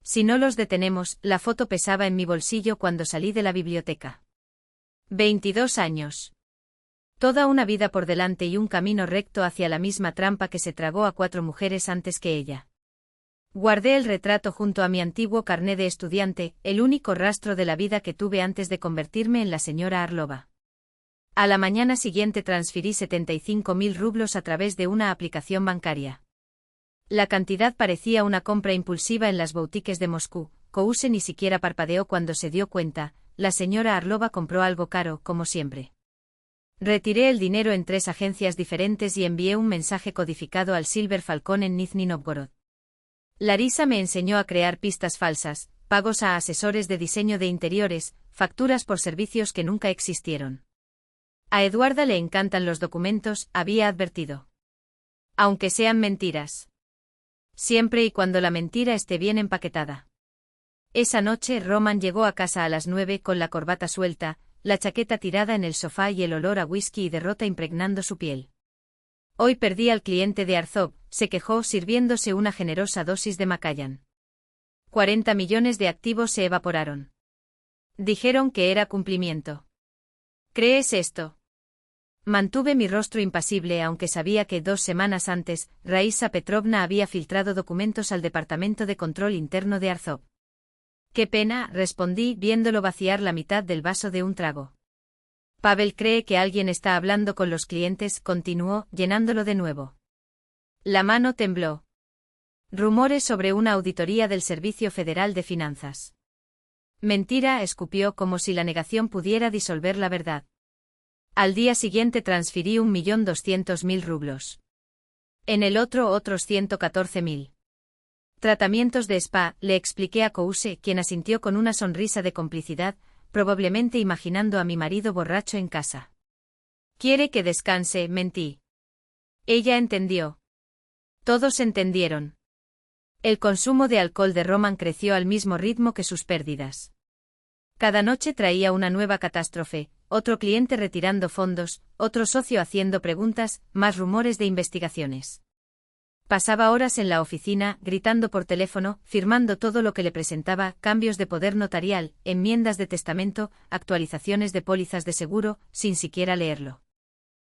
Si no los detenemos, la foto pesaba en mi bolsillo cuando salí de la biblioteca. 22 años. Toda una vida por delante y un camino recto hacia la misma trampa que se tragó a 4 mujeres antes que ella. Guardé el retrato junto a mi antiguo carné de estudiante, el único rastro de la vida que tuve antes de convertirme en la señora Arlova. A la mañana siguiente transferí 75.000 rublos a través de una aplicación bancaria. La cantidad parecía una compra impulsiva en las boutiques de Moscú. Kouse ni siquiera parpadeó cuando se dio cuenta, la señora Arlova compró algo caro, como siempre. Retiré el dinero en 3 agencias diferentes y envié un mensaje codificado al Silver Falcon en Nizhny Novgorod. Larisa me enseñó a crear pistas falsas, pagos a asesores de diseño de interiores, facturas por servicios que nunca existieron. A Eduarda le encantan los documentos, había advertido. Aunque sean mentiras. Siempre y cuando la mentira esté bien empaquetada. Esa noche Roman llegó a casa a las 9 con la corbata suelta, la chaqueta tirada en el sofá y el olor a whisky y derrota impregnando su piel. Hoy perdí al cliente de Arzov, se quejó sirviéndose una generosa dosis de Macallan. 40 millones de activos se evaporaron. Dijeron que era cumplimiento. ¿Crees esto? Mantuve mi rostro impasible aunque sabía que 2 semanas antes, Raísa Petrovna había filtrado documentos al Departamento de Control Interno de Arzov. Qué pena, respondí viéndolo vaciar la mitad del vaso de un trago. Pavel cree que alguien está hablando con los clientes, continuó, llenándolo de nuevo. La mano tembló. Rumores sobre una auditoría del Servicio Federal de Finanzas. Mentira, escupió como si la negación pudiera disolver la verdad. Al día siguiente transferí 1.200.000 rublos. En el otro otros 114.000. Tratamientos de spa, le expliqué a Kouse, quien asintió con una sonrisa de complicidad, probablemente imaginando a mi marido borracho en casa. Quiere que descanse, mentí. Ella entendió. Todos entendieron. El consumo de alcohol de Roman creció al mismo ritmo que sus pérdidas. Cada noche traía una nueva catástrofe, otro cliente retirando fondos, otro socio haciendo preguntas, más rumores de investigaciones. Pasaba horas en la oficina, gritando por teléfono, firmando todo lo que le presentaba, cambios de poder notarial, enmiendas de testamento, actualizaciones de pólizas de seguro, sin siquiera leerlo.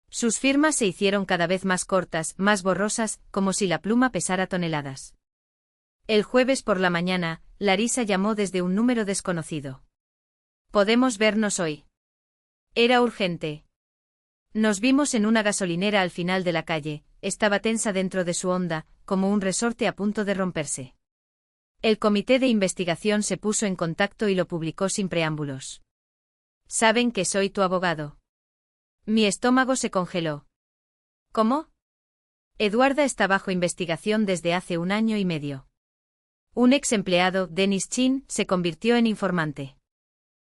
Sus firmas se hicieron cada vez más cortas, más borrosas, como si la pluma pesara toneladas. El jueves por la mañana, Larisa llamó desde un número desconocido. ¿Podemos vernos hoy? Era urgente. Nos vimos en una gasolinera al final de la calle, estaba tensa dentro de su onda, como un resorte a punto de romperse. El comité de investigación se puso en contacto y lo publicó sin preámbulos. Saben que soy tu abogado. Mi estómago se congeló. ¿Cómo? Eduarda está bajo investigación desde hace 1 año y medio. Un ex empleado, Denis Chin, se convirtió en informante.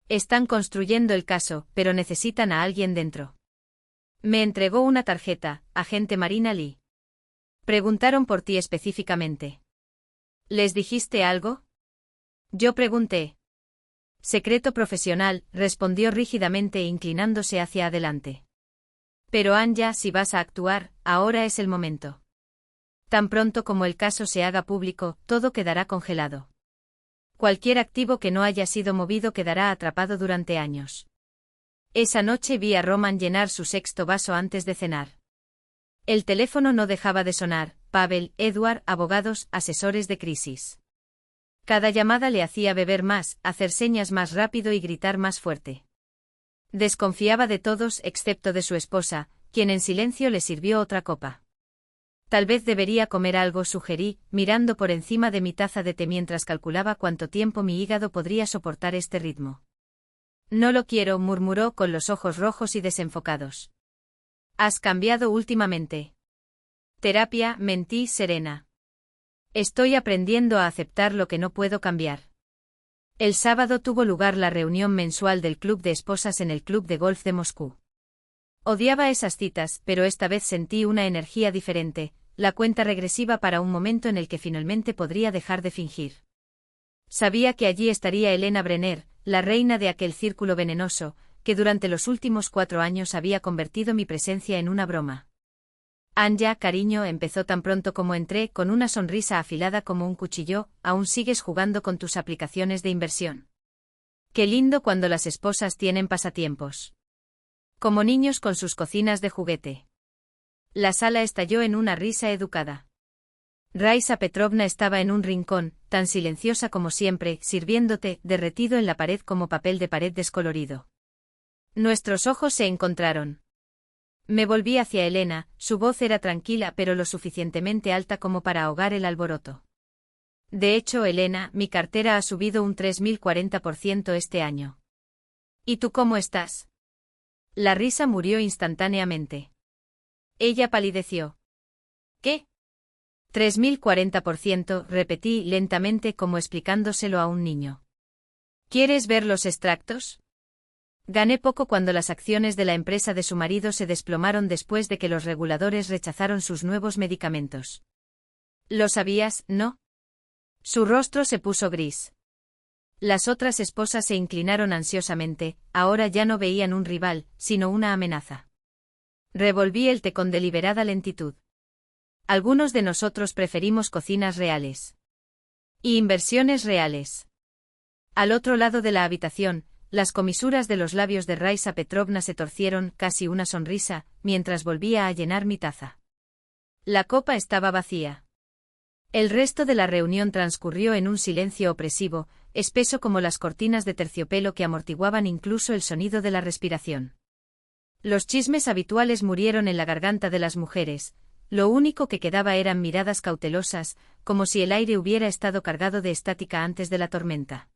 Están construyendo el caso, pero necesitan a alguien dentro. Me entregó una tarjeta, agente Marina Lee. Preguntaron por ti específicamente. ¿Les dijiste algo? Yo pregunté. Secreto profesional, respondió rígidamente inclinándose hacia adelante. Pero Anya, si vas a actuar, ahora es el momento. Tan pronto como el caso se haga público, todo quedará congelado. Cualquier activo que no haya sido movido quedará atrapado durante años. Esa noche vi a Roman llenar su sexto vaso antes de cenar. El teléfono no dejaba de sonar, Pavel, Edward, abogados, asesores de crisis. Cada llamada le hacía beber más, hacer señas más rápido y gritar más fuerte. Desconfiaba de todos excepto de su esposa, quien en silencio le sirvió otra copa. Tal vez debería comer algo, sugerí, mirando por encima de mi taza de té mientras calculaba cuánto tiempo mi hígado podría soportar este ritmo. No lo quiero, murmuró con los ojos rojos y desenfocados. ¿Has cambiado últimamente? Terapia, mentí, serena. Estoy aprendiendo a aceptar lo que no puedo cambiar. El sábado tuvo lugar la reunión mensual del club de esposas en el club de golf de Moscú. Odiaba esas citas, pero esta vez sentí una energía diferente, la cuenta regresiva para un momento en el que finalmente podría dejar de fingir. Sabía que allí estaría Elena Brenner, la reina de aquel círculo venenoso, que durante los últimos 4 años había convertido mi presencia en una broma. Anja, cariño, empezó tan pronto como entré, con una sonrisa afilada como un cuchillo, ¿aún sigues jugando con tus aplicaciones de inversión? Qué lindo cuando las esposas tienen pasatiempos. Como niños con sus cocinas de juguete. La sala estalló en una risa educada. Raisa Petrovna estaba en un rincón, tan silenciosa como siempre, sirviéndote, derretido en la pared como papel de pared descolorido. Nuestros ojos se encontraron. Me volví hacia Elena, su voz era tranquila pero lo suficientemente alta como para ahogar el alboroto. De hecho, Elena, mi cartera ha subido un 3040% este año. ¿Y tú cómo estás? La risa murió instantáneamente. Ella palideció. ¿Qué? 3040%, repetí lentamente como explicándoselo a un niño. ¿Quieres ver los extractos? Gané poco cuando las acciones de la empresa de su marido se desplomaron después de que los reguladores rechazaron sus nuevos medicamentos. ¿Lo sabías, no? Su rostro se puso gris. Las otras esposas se inclinaron ansiosamente, ahora ya no veían un rival, sino una amenaza. Revolví el té con deliberada lentitud. Algunos de nosotros preferimos cocinas reales. Y inversiones reales. Al otro lado de la habitación, las comisuras de los labios de Raisa Petrovna se torcieron, casi una sonrisa, mientras volvía a llenar mi taza. La copa estaba vacía. El resto de la reunión transcurrió en un silencio opresivo, espeso como las cortinas de terciopelo que amortiguaban incluso el sonido de la respiración. Los chismes habituales murieron en la garganta de las mujeres, lo único que quedaba eran miradas cautelosas, como si el aire hubiera estado cargado de estática antes de la tormenta.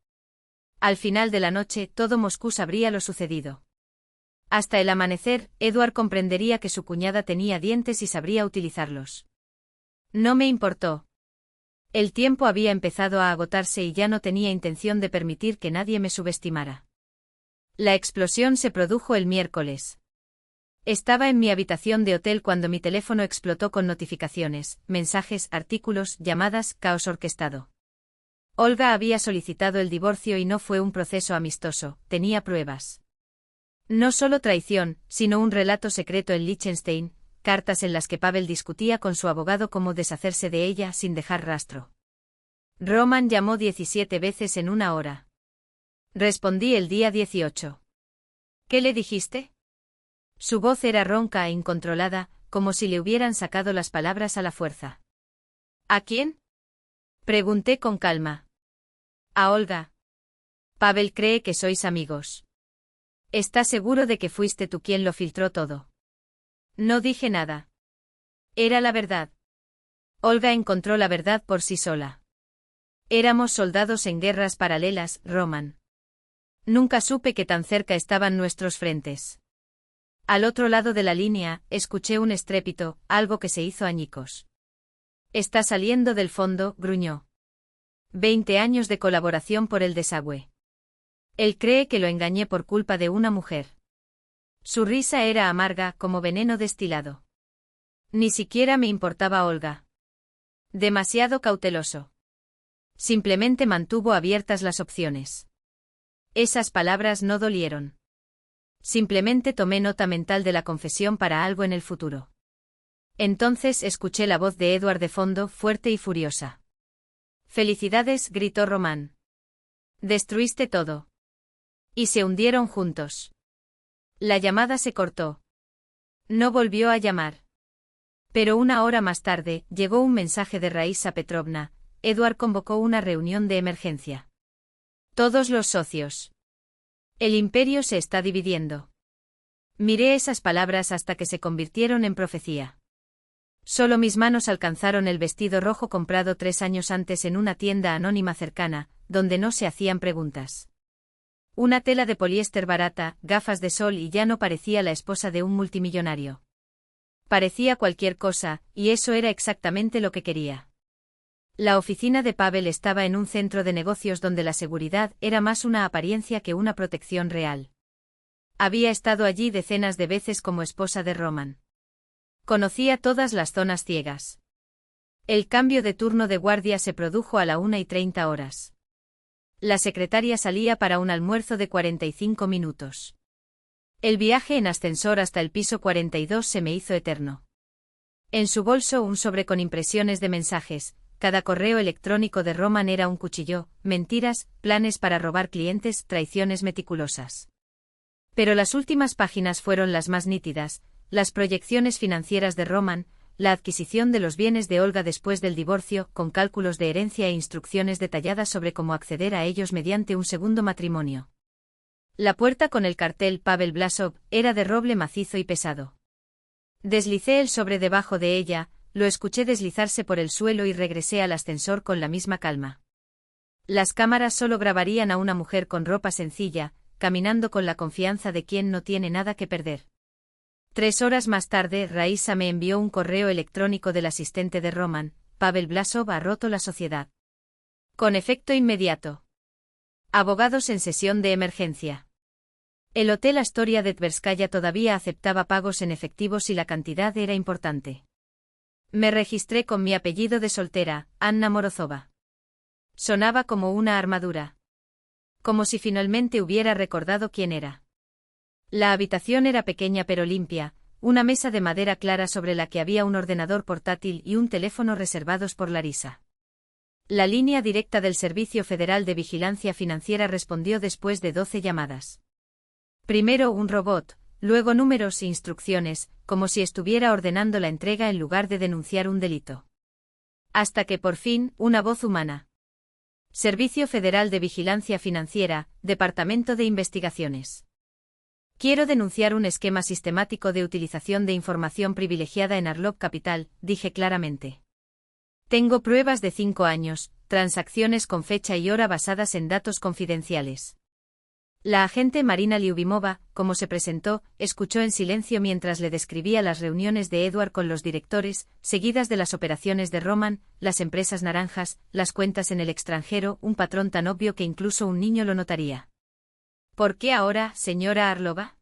Al final de la noche, todo Moscú sabría lo sucedido. Hasta el amanecer, Edward comprendería que su cuñada tenía dientes y sabría utilizarlos. No me importó. El tiempo había empezado a agotarse y ya no tenía intención de permitir que nadie me subestimara. La explosión se produjo el miércoles. Estaba en mi habitación de hotel cuando mi teléfono explotó con notificaciones, mensajes, artículos, llamadas, caos orquestado. Olga había solicitado el divorcio y no fue un proceso amistoso, tenía pruebas. No solo traición, sino un relato secreto en Liechtenstein, cartas en las que Pavel discutía con su abogado cómo deshacerse de ella sin dejar rastro. Roman llamó 17 veces en una hora. Respondí el día 18. ¿Qué le dijiste? Su voz era ronca e incontrolada, como si le hubieran sacado las palabras a la fuerza. ¿A quién? Pregunté con calma. A Olga. Pavel cree que sois amigos. ¿Estás seguro de que fuiste tú quien lo filtró todo? No dije nada. Era la verdad. Olga encontró la verdad por sí sola. Éramos soldados en guerras paralelas, Roman. Nunca supe que tan cerca estaban nuestros frentes. Al otro lado de la línea, escuché un estrépito, algo que se hizo añicos. Está saliendo del fondo, gruñó. 20 años de colaboración por el desagüe. Él cree que lo engañé por culpa de una mujer. Su risa era amarga como veneno destilado. Ni siquiera me importaba Olga. Demasiado cauteloso. Simplemente mantuvo abiertas las opciones. Esas palabras no dolieron. Simplemente tomé nota mental de la confesión para algo en el futuro. Entonces escuché la voz de Edward de fondo, fuerte y furiosa. «Felicidades», gritó Román. «Destruiste todo». Y se hundieron juntos. La llamada se cortó. No volvió a llamar. Pero una hora más tarde, llegó un mensaje de Raísa Petrovna. Edward convocó una reunión de emergencia. Todos los socios. El imperio se está dividiendo. Miré esas palabras hasta que se convirtieron en profecía. Solo mis manos alcanzaron el vestido rojo comprado 3 años antes en una tienda anónima cercana, donde no se hacían preguntas. Una tela de poliéster barata, gafas de sol y ya no parecía la esposa de un multimillonario. Parecía cualquier cosa, y eso era exactamente lo que quería. La oficina de Pavel estaba en un centro de negocios donde la seguridad era más una apariencia que una protección real. Había estado allí decenas de veces como esposa de Roman. Conocía todas las zonas ciegas. El cambio de turno de guardia se produjo a la 1:30. La secretaria salía para un almuerzo de 45 minutos. El viaje en ascensor hasta el piso 42 se me hizo eterno. En su bolso un sobre con impresiones de mensajes. Cada correo electrónico de Roman era un cuchillo, mentiras, planes para robar clientes, traiciones meticulosas. Pero las últimas páginas fueron las más nítidas, las proyecciones financieras de Roman, la adquisición de los bienes de Olga después del divorcio, con cálculos de herencia e instrucciones detalladas sobre cómo acceder a ellos mediante un segundo matrimonio. La puerta con el cartel Pavel Blasov era de roble macizo y pesado. Deslicé el sobre debajo de ella, lo escuché deslizarse por el suelo y regresé al ascensor con la misma calma. Las cámaras solo grabarían a una mujer con ropa sencilla, caminando con la confianza de quien no tiene nada que perder. 3 horas más tarde, Raísa me envió un correo electrónico del asistente de Roman. Pavel Blasov ha roto la sociedad. Con efecto inmediato. Abogados en sesión de emergencia. El Hotel Astoria de Tverskaya todavía aceptaba pagos en efectivo si la cantidad era importante. Me registré con mi apellido de soltera, Anna Morozova. Sonaba como una armadura. Como si finalmente hubiera recordado quién era. La habitación era pequeña pero limpia, una mesa de madera clara sobre la que había un ordenador portátil y un teléfono reservados por Larisa. La línea directa del Servicio Federal de Vigilancia Financiera respondió después de 12 llamadas. Primero un robot, luego números e instrucciones, como si estuviera ordenando la entrega en lugar de denunciar un delito. Hasta que por fin, una voz humana. Servicio Federal de Vigilancia Financiera, Departamento de Investigaciones. Quiero denunciar un esquema sistemático de utilización de información privilegiada en Arlov Capital, dije claramente. Tengo pruebas de 5 años, transacciones con fecha y hora basadas en datos confidenciales. La agente Marina Liubimova, como se presentó, escuchó en silencio mientras le describía las reuniones de Edward con los directores, seguidas de las operaciones de Roman, las empresas naranjas, las cuentas en el extranjero, un patrón tan obvio que incluso un niño lo notaría. ¿Por qué ahora, señora Arlova?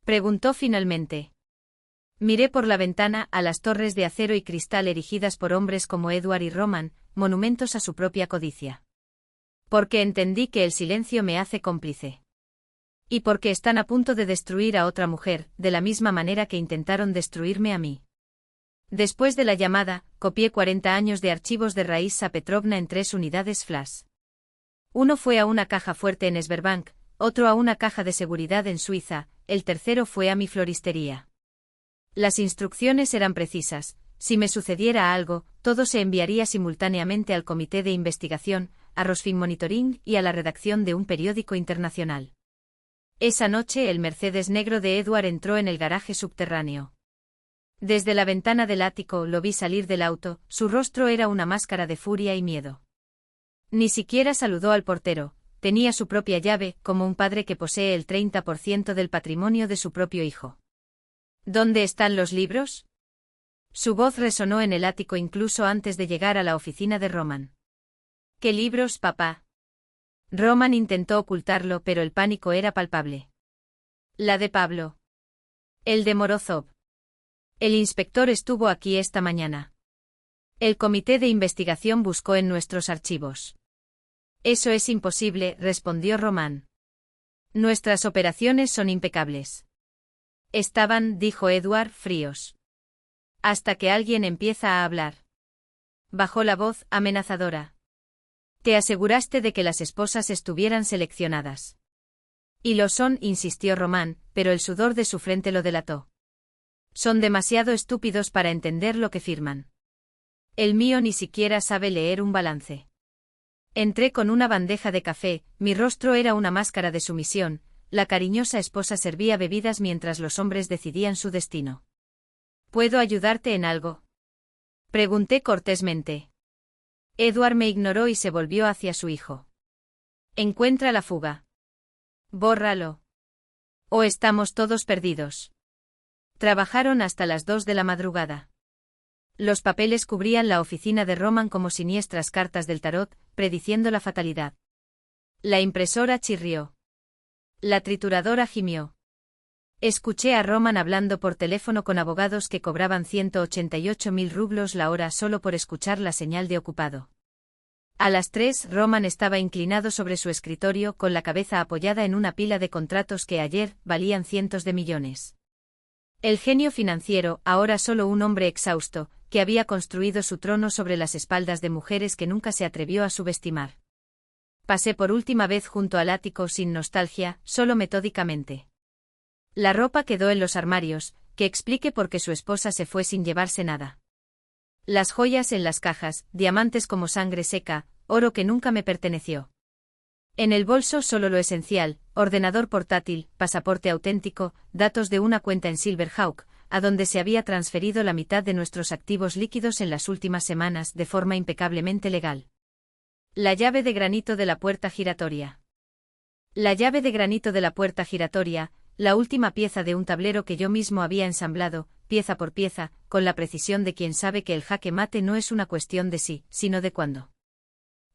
Preguntó finalmente. Miré por la ventana a las torres de acero y cristal erigidas por hombres como Edward y Roman, monumentos a su propia codicia. Porque entendí que el silencio me hace cómplice. Y porque están a punto de destruir a otra mujer, de la misma manera que intentaron destruirme a mí. Después de la llamada, copié 40 años de archivos de Raísa Petrovna en 3 unidades flash. Uno fue a una caja fuerte en Sberbank, otro a una caja de seguridad en Suiza, el tercero fue a mi floristería. Las instrucciones eran precisas. Si me sucediera algo, todo se enviaría simultáneamente al Comité de Investigación, a Rosfin Monitoring y a la redacción de un periódico internacional. Esa noche el Mercedes negro de Edward entró en el garaje subterráneo. Desde la ventana del ático lo vi salir del auto, su rostro era una máscara de furia y miedo. Ni siquiera saludó al portero, tenía su propia llave, como un padre que posee el 30% del patrimonio de su propio hijo. ¿Dónde están los libros? Su voz resonó en el ático incluso antes de llegar a la oficina de Roman. ¿Qué libros, papá? Roman intentó ocultarlo, pero el pánico era palpable. La de Pablo. El de Morozov. El inspector estuvo aquí esta mañana. El comité de investigación buscó en nuestros archivos. Eso es imposible, respondió Roman. Nuestras operaciones son impecables. Estaban, dijo Edward, fríos. Hasta que alguien empieza a hablar. Bajó la voz, amenazadora. Te aseguraste de que las esposas estuvieran seleccionadas. Y lo son, insistió Román, pero el sudor de su frente lo delató. Son demasiado estúpidos para entender lo que firman. El mío ni siquiera sabe leer un balance. Entré con una bandeja de café, mi rostro era una máscara de sumisión, la cariñosa esposa servía bebidas mientras los hombres decidían su destino. ¿Puedo ayudarte en algo? Pregunté cortésmente. Edward me ignoró y se volvió hacia su hijo. Encuentra la fuga. Bórralo. O estamos todos perdidos. Trabajaron hasta las 2 de la madrugada. Los papeles cubrían la oficina de Roman como siniestras cartas del tarot, prediciendo la fatalidad. La impresora chirrió. La trituradora gimió. Escuché a Roman hablando por teléfono con abogados que cobraban 188.000 rublos la hora solo por escuchar la señal de ocupado. A las 3, Roman estaba inclinado sobre su escritorio con la cabeza apoyada en una pila de contratos que ayer valían cientos de millones. El genio financiero, ahora solo un hombre exhausto, que había construido su trono sobre las espaldas de mujeres que nunca se atrevió a subestimar. Pasé por última vez junto al ático sin nostalgia, solo metódicamente. La ropa quedó en los armarios, que explique por qué su esposa se fue sin llevarse nada. Las joyas en las cajas, diamantes como sangre seca, oro que nunca me perteneció. En el bolso solo lo esencial, ordenador portátil, pasaporte auténtico, datos de una cuenta en Silverhawk, a donde se había transferido la mitad de nuestros activos líquidos en las últimas semanas de forma impecablemente legal. La llave de granito de la puerta giratoria. La llave de granito de la puerta giratoria, la última pieza de un tablero que yo mismo había ensamblado, pieza por pieza, con la precisión de quien sabe que el jaque mate no es una cuestión de sí, sino de cuándo.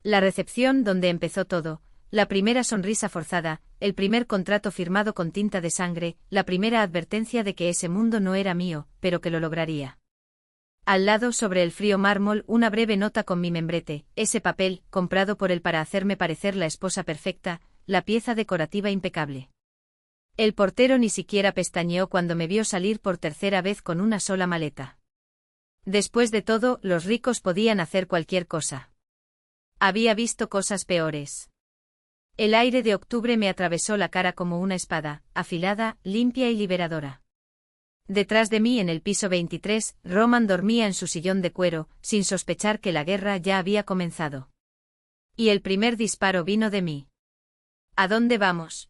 La recepción donde empezó todo, la primera sonrisa forzada, el primer contrato firmado con tinta de sangre, la primera advertencia de que ese mundo no era mío, pero que lo lograría. Al lado, sobre el frío mármol, una breve nota con mi membrete, ese papel, comprado por él para hacerme parecer la esposa perfecta, la pieza decorativa impecable. El portero ni siquiera pestañeó cuando me vio salir por tercera vez con una sola maleta. Después de todo, los ricos podían hacer cualquier cosa. Había visto cosas peores. El aire de octubre me atravesó la cara como una espada, afilada, limpia y liberadora. Detrás de mí en el piso 23, Roman dormía en su sillón de cuero, sin sospechar que la guerra ya había comenzado. Y el primer disparo vino de mí. ¿A dónde vamos?,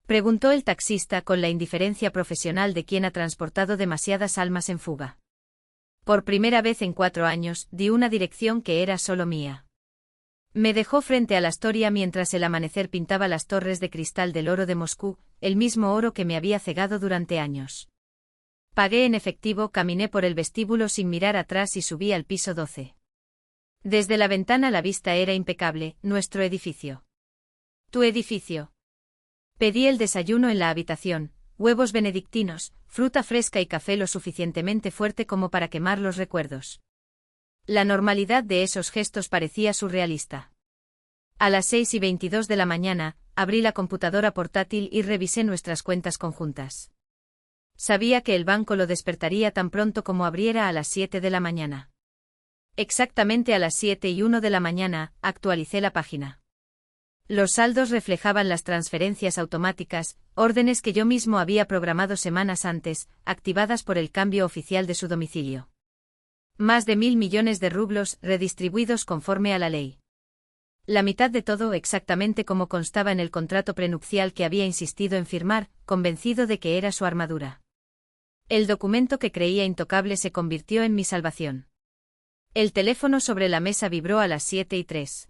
preguntó el taxista con la indiferencia profesional de quien ha transportado demasiadas almas en fuga. Por primera vez en 4 años, di una dirección que era solo mía. Me dejó frente a la Astoria mientras el amanecer pintaba las torres de cristal del oro de Moscú, el mismo oro que me había cegado durante años. Pagué en efectivo, caminé por el vestíbulo sin mirar atrás y subí al piso 12. Desde la ventana la vista era impecable, nuestro edificio. ¿Tu edificio? Pedí el desayuno en la habitación, huevos benedictinos, fruta fresca y café lo suficientemente fuerte como para quemar los recuerdos. La normalidad de esos gestos parecía surrealista. A las 6:22 de la mañana, abrí la computadora portátil y revisé nuestras cuentas conjuntas. Sabía que el banco lo despertaría tan pronto como abriera a las 7 de la mañana. Exactamente a las 7:01 de la mañana, actualicé la página. Los saldos reflejaban las transferencias automáticas, órdenes que yo mismo había programado semanas antes, activadas por el cambio oficial de su domicilio. Más de 1.000 millones de rublos, redistribuidos conforme a la ley. La mitad de todo exactamente como constaba en el contrato prenupcial que había insistido en firmar, convencido de que era su armadura. El documento que creía intocable se convirtió en mi salvación. El teléfono sobre la mesa vibró a las 7:03.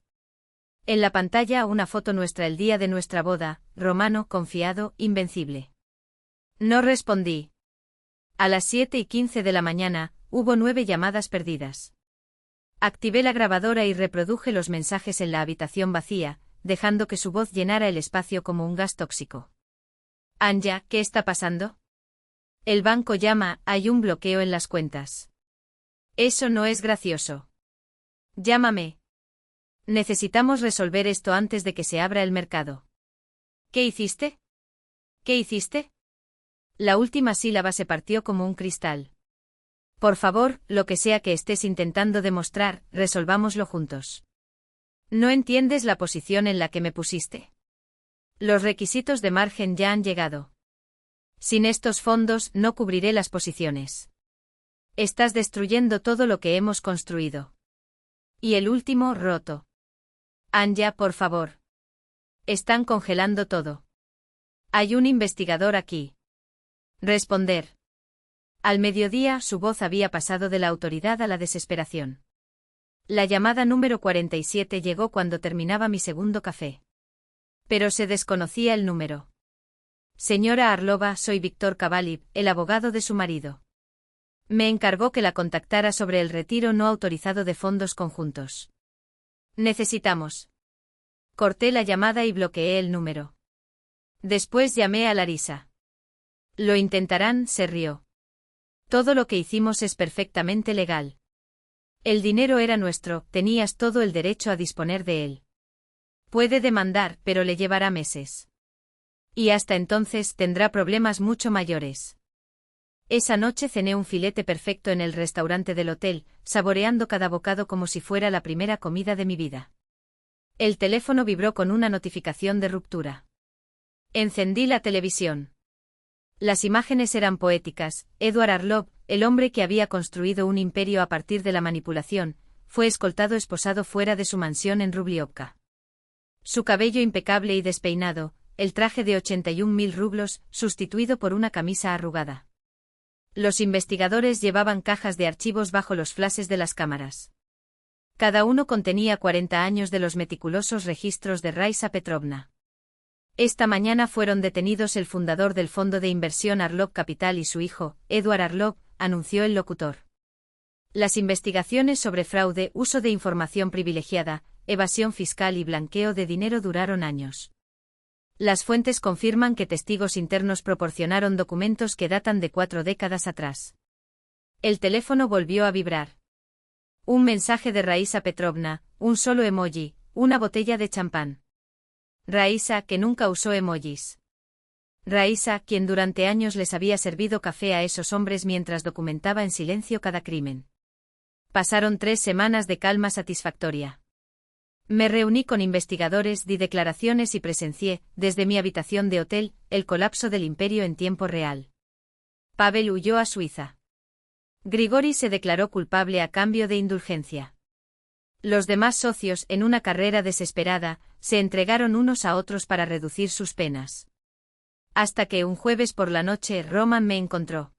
En la pantalla una foto nuestra el día de nuestra boda, Romano, confiado, invencible. No respondí. A las 7:15 de la mañana, hubo 9 llamadas perdidas. Activé la grabadora y reproduje los mensajes en la habitación vacía, dejando que su voz llenara el espacio como un gas tóxico. Anja, ¿qué está pasando? El banco llama, hay un bloqueo en las cuentas. Eso no es gracioso. Llámame. Necesitamos resolver esto antes de que se abra el mercado. ¿Qué hiciste? ¿Qué hiciste? La última sílaba se partió como un cristal. Por favor, lo que sea que estés intentando demostrar, resolvámoslo juntos. ¿No entiendes la posición en la que me pusiste? Los requisitos de margen ya han llegado. Sin estos fondos no cubriré las posiciones. Estás destruyendo todo lo que hemos construido. Y el último, roto. Anya, por favor. Están congelando todo. Hay un investigador aquí. Responder. Al mediodía, su voz había pasado de la autoridad a la desesperación. La llamada número 47 llegó cuando terminaba mi segundo café. Pero se desconocía el número. Señora Arlova, soy Víctor Kavalib, el abogado de su marido. Me encargó que la contactara sobre el retiro no autorizado de fondos conjuntos. Necesitamos. Corté la llamada y bloqueé el número. Después llamé a Larisa. Lo intentarán, se rió. Todo lo que hicimos es perfectamente legal. El dinero era nuestro, tenías todo el derecho a disponer de él. Puede demandar, pero le llevará meses. Y hasta entonces tendrá problemas mucho mayores. Esa noche cené un filete perfecto en el restaurante del hotel, saboreando cada bocado como si fuera la primera comida de mi vida. El teléfono vibró con una notificación de ruptura. Encendí la televisión. Las imágenes eran poéticas. Edward Arlov, el hombre que había construido un imperio a partir de la manipulación, fue esposado fuera de su mansión en Rubliovka. Su cabello impecable y despeinado, el traje de 81.000 rublos, sustituido por una camisa arrugada. Los investigadores llevaban cajas de archivos bajo los flashes de las cámaras. Cada uno contenía 40 años de los meticulosos registros de Raisa Petrovna. Esta mañana fueron detenidos el fundador del fondo de inversión Arlov Capital y su hijo, Edward Arlov, anunció el locutor. Las investigaciones sobre fraude, uso de información privilegiada, evasión fiscal y blanqueo de dinero duraron años. Las fuentes confirman que testigos internos proporcionaron documentos que datan de 4 décadas atrás. El teléfono volvió a vibrar. Un mensaje de Raisa Petrovna, un solo emoji, una botella de champán. Raisa, que nunca usó emojis. Raisa, quien durante años les había servido café a esos hombres mientras documentaba en silencio cada crimen. Pasaron 3 semanas de calma satisfactoria. Me reuní con investigadores, di declaraciones y presencié, desde mi habitación de hotel, el colapso del imperio en tiempo real. Pavel huyó a Suiza. Grigori se declaró culpable a cambio de indulgencia. Los demás socios, en una carrera desesperada, se entregaron unos a otros para reducir sus penas. Hasta que un jueves por la noche Roman me encontró.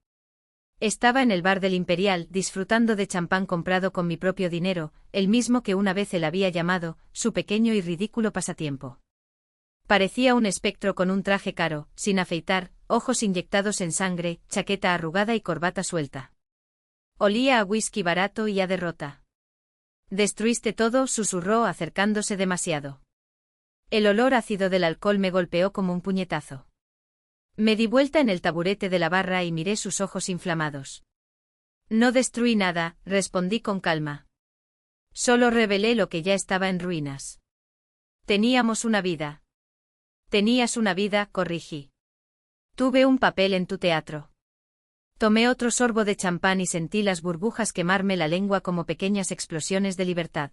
Estaba en el bar del Imperial, disfrutando de champán comprado con mi propio dinero, el mismo que una vez él había llamado, su pequeño y ridículo pasatiempo. Parecía un espectro con un traje caro, sin afeitar, ojos inyectados en sangre, chaqueta arrugada y corbata suelta. Olía a whisky barato y a derrota. Destruiste todo, susurró acercándose demasiado. El olor ácido del alcohol me golpeó como un puñetazo. Me di vuelta en el taburete de la barra y miré sus ojos inflamados. No destruí nada, respondí con calma. Solo revelé lo que ya estaba en ruinas. Teníamos una vida. Tenías una vida, corrigí. Tuve un papel en tu teatro. Tomé otro sorbo de champán y sentí las burbujas quemarme la lengua como pequeñas explosiones de libertad.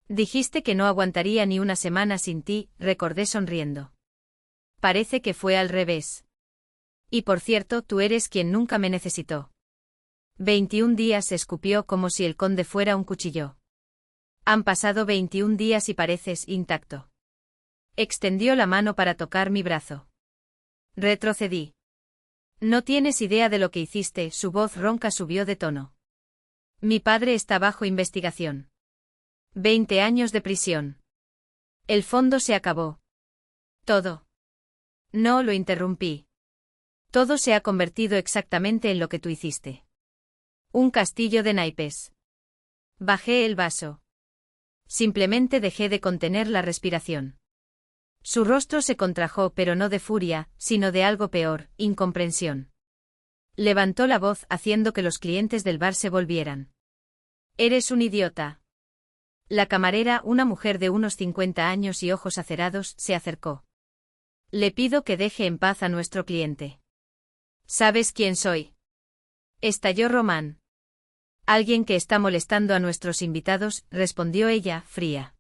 Dijiste que no aguantaría ni una semana sin ti, recordé sonriendo. Parece que fue al revés. Y por cierto, tú eres quien nunca me necesitó. 21 días, escupió como si el conde fuera un cuchillo. Han pasado 21 días y pareces intacto. Extendió la mano para tocar mi brazo. Retrocedí. No tienes idea de lo que hiciste, su voz ronca subió de tono. Mi padre está bajo investigación. 20 años de prisión. El fondo se acabó. Todo. No, lo interrumpí. Todo se ha convertido exactamente en lo que tú hiciste. Un castillo de naipes. Bajé el vaso. Simplemente dejé de contener la respiración. Su rostro se contrajo, pero no de furia, sino de algo peor, incomprensión. Levantó la voz haciendo que los clientes del bar se volvieran. Eres un idiota. La camarera, una mujer de unos 50 años y ojos acerados, se acercó. Le pido que deje en paz a nuestro cliente. ¿Sabes quién soy? Estalló Román. Alguien que está molestando a nuestros invitados, respondió ella, fría.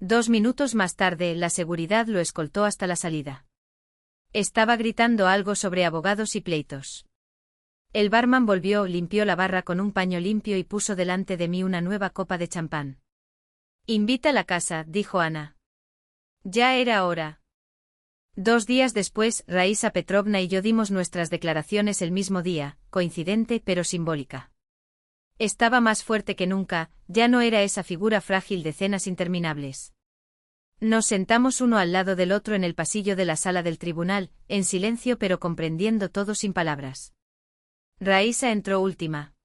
2 minutos más tarde, la seguridad lo escoltó hasta la salida. Estaba gritando algo sobre abogados y pleitos. El barman volvió, limpió la barra con un paño limpio y puso delante de mí una nueva copa de champán. «Invita a la casa», dijo Ana. Ya era hora. 2 días después, Raísa Petrovna y yo dimos nuestras declaraciones el mismo día, coincidente pero simbólica. Estaba más fuerte que nunca, ya no era esa figura frágil de cenas interminables. Nos sentamos uno al lado del otro en el pasillo de la sala del tribunal, en silencio pero comprendiendo todo sin palabras. Raísa entró última.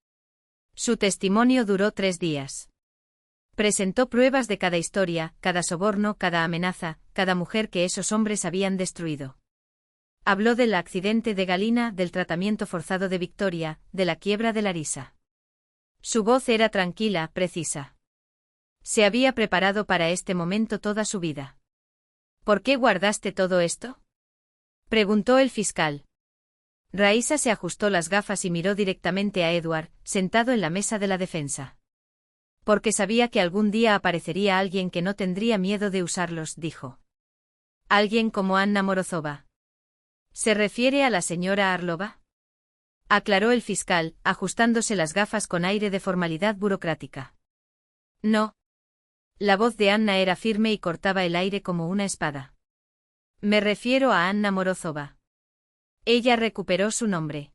Su testimonio duró 3 días. Presentó pruebas de cada historia, cada soborno, cada amenaza, cada mujer que esos hombres habían destruido. Habló del accidente de Galina, del tratamiento forzado de Victoria, de la quiebra de Larisa. Su voz era tranquila, precisa. Se había preparado para este momento toda su vida. ¿Por qué guardaste todo esto?, preguntó el fiscal. Raísa se ajustó las gafas y miró directamente a Edward, sentado en la mesa de la defensa. Porque sabía que algún día aparecería alguien que no tendría miedo de usarlos, dijo. Alguien como Anna Morozova. ¿Se refiere a la señora Arlova?, aclaró el fiscal, ajustándose las gafas con aire de formalidad burocrática. No. La voz de Anna era firme y cortaba el aire como una espada. Me refiero a Anna Morozova. Ella recuperó su nombre.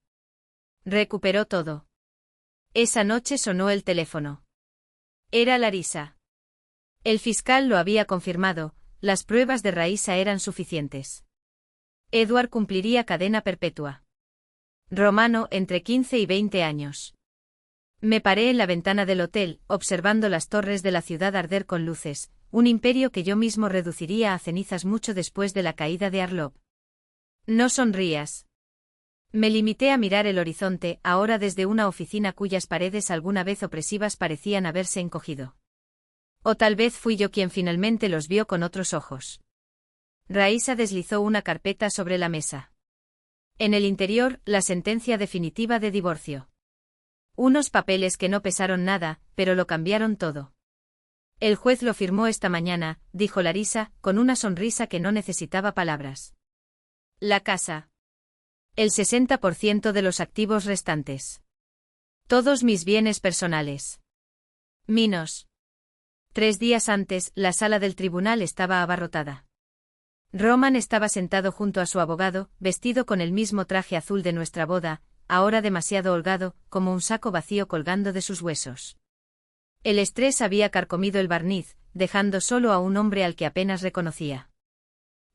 Recuperó todo. Esa noche sonó el teléfono. Era Larisa. El fiscal lo había confirmado, las pruebas de Raísa eran suficientes. Edward cumpliría cadena perpetua. Romano, entre 15 y 20 años. Me paré en la ventana del hotel, observando las torres de la ciudad arder con luces, un imperio que yo mismo reduciría a cenizas mucho después de la caída de Arlov. No sonrías. Me limité a mirar el horizonte, ahora desde una oficina cuyas paredes alguna vez opresivas parecían haberse encogido. O tal vez fui yo quien finalmente los vio con otros ojos. Raísa deslizó una carpeta sobre la mesa. En el interior, la sentencia definitiva de divorcio. Unos papeles que no pesaron nada, pero lo cambiaron todo. El juez lo firmó esta mañana, dijo Larisa, con una sonrisa que no necesitaba palabras. La casa. El 60% de los activos restantes. Todos mis bienes personales. Minos. 3 días antes, la sala del tribunal estaba abarrotada. Roman estaba sentado junto a su abogado, vestido con el mismo traje azul de nuestra boda, ahora demasiado holgado, como un saco vacío colgando de sus huesos. El estrés había carcomido el barniz, dejando solo a un hombre al que apenas reconocía.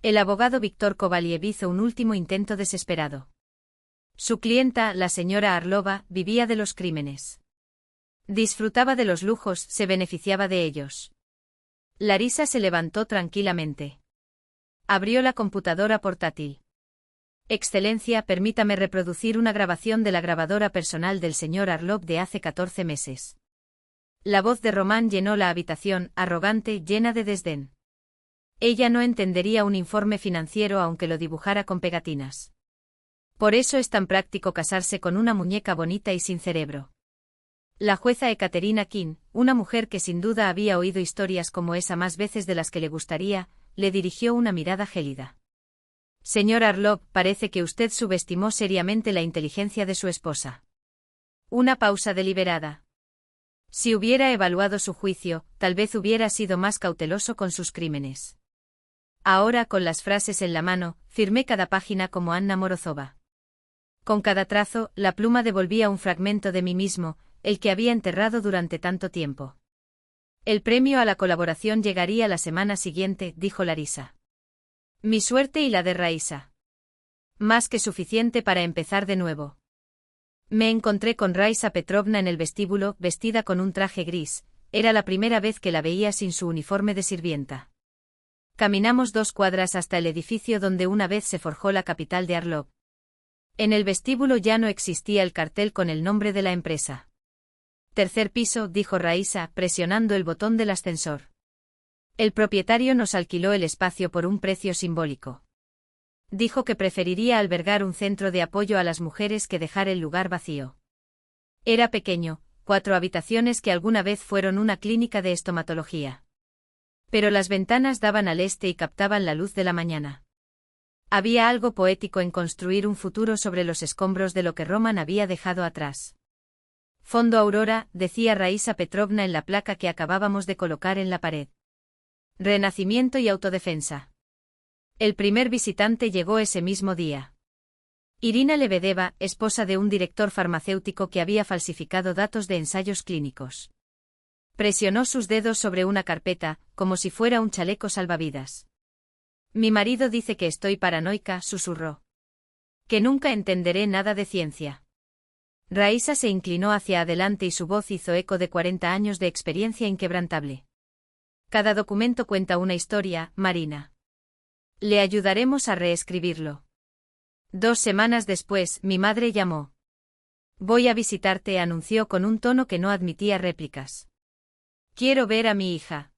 El abogado Víctor Kovaliev hizo un último intento desesperado. Su clienta, la señora Arlova, vivía de los crímenes. Disfrutaba de los lujos, se beneficiaba de ellos. Larisa se levantó tranquilamente. Abrió la computadora portátil. Excelencia, permítame reproducir una grabación de la grabadora personal del señor Arlov de hace 14 meses. La voz de Román llenó la habitación, arrogante, llena de desdén. Ella no entendería un informe financiero aunque lo dibujara con pegatinas. Por eso es tan práctico casarse con una muñeca bonita y sin cerebro. La jueza Ekaterina King, una mujer que sin duda había oído historias como esa más veces de las que le gustaría, le dirigió una mirada gélida. Señor Arlov, parece que usted subestimó seriamente la inteligencia de su esposa. Una pausa deliberada. Si hubiera evaluado su juicio, tal vez hubiera sido más cauteloso con sus crímenes. Ahora, con las frases en la mano, firmé cada página como Anna Morozova. Con cada trazo, la pluma devolvía un fragmento de mí mismo, el que había enterrado durante tanto tiempo. El premio a la colaboración llegaría la semana siguiente, dijo Larisa. Mi suerte y la de Raísa. Más que suficiente para empezar de nuevo. Me encontré con Raísa Petrovna en el vestíbulo, vestida con un traje gris, era la primera vez que la veía sin su uniforme de sirvienta. Caminamos 2 cuadras hasta el edificio donde una vez se forjó la capital de Arlov. En el vestíbulo ya no existía el cartel con el nombre de la empresa. 3er piso, dijo Raísa, presionando el botón del ascensor. El propietario nos alquiló el espacio por un precio simbólico. Dijo que preferiría albergar un centro de apoyo a las mujeres que dejar el lugar vacío. Era pequeño, 4 habitaciones que alguna vez fueron una clínica de estomatología. Pero las ventanas daban al este y captaban la luz de la mañana. Había algo poético en construir un futuro sobre los escombros de lo que Roman había dejado atrás. Fondo Aurora, decía Raisa Petrovna en la placa que acabábamos de colocar en la pared. Renacimiento y autodefensa. El primer visitante llegó ese mismo día. Irina Lebedeva, esposa de un director farmacéutico que había falsificado datos de ensayos clínicos. Presionó sus dedos sobre una carpeta, como si fuera un chaleco salvavidas. Mi marido dice que estoy paranoica, susurró. Que nunca entenderé nada de ciencia. Raisa se inclinó hacia adelante y su voz hizo eco de 40 años de experiencia inquebrantable. Cada documento cuenta una historia, Marina. Le ayudaremos a reescribirlo. 2 semanas después, mi madre llamó. Voy a visitarte, anunció con un tono que no admitía réplicas. Quiero ver a mi hija.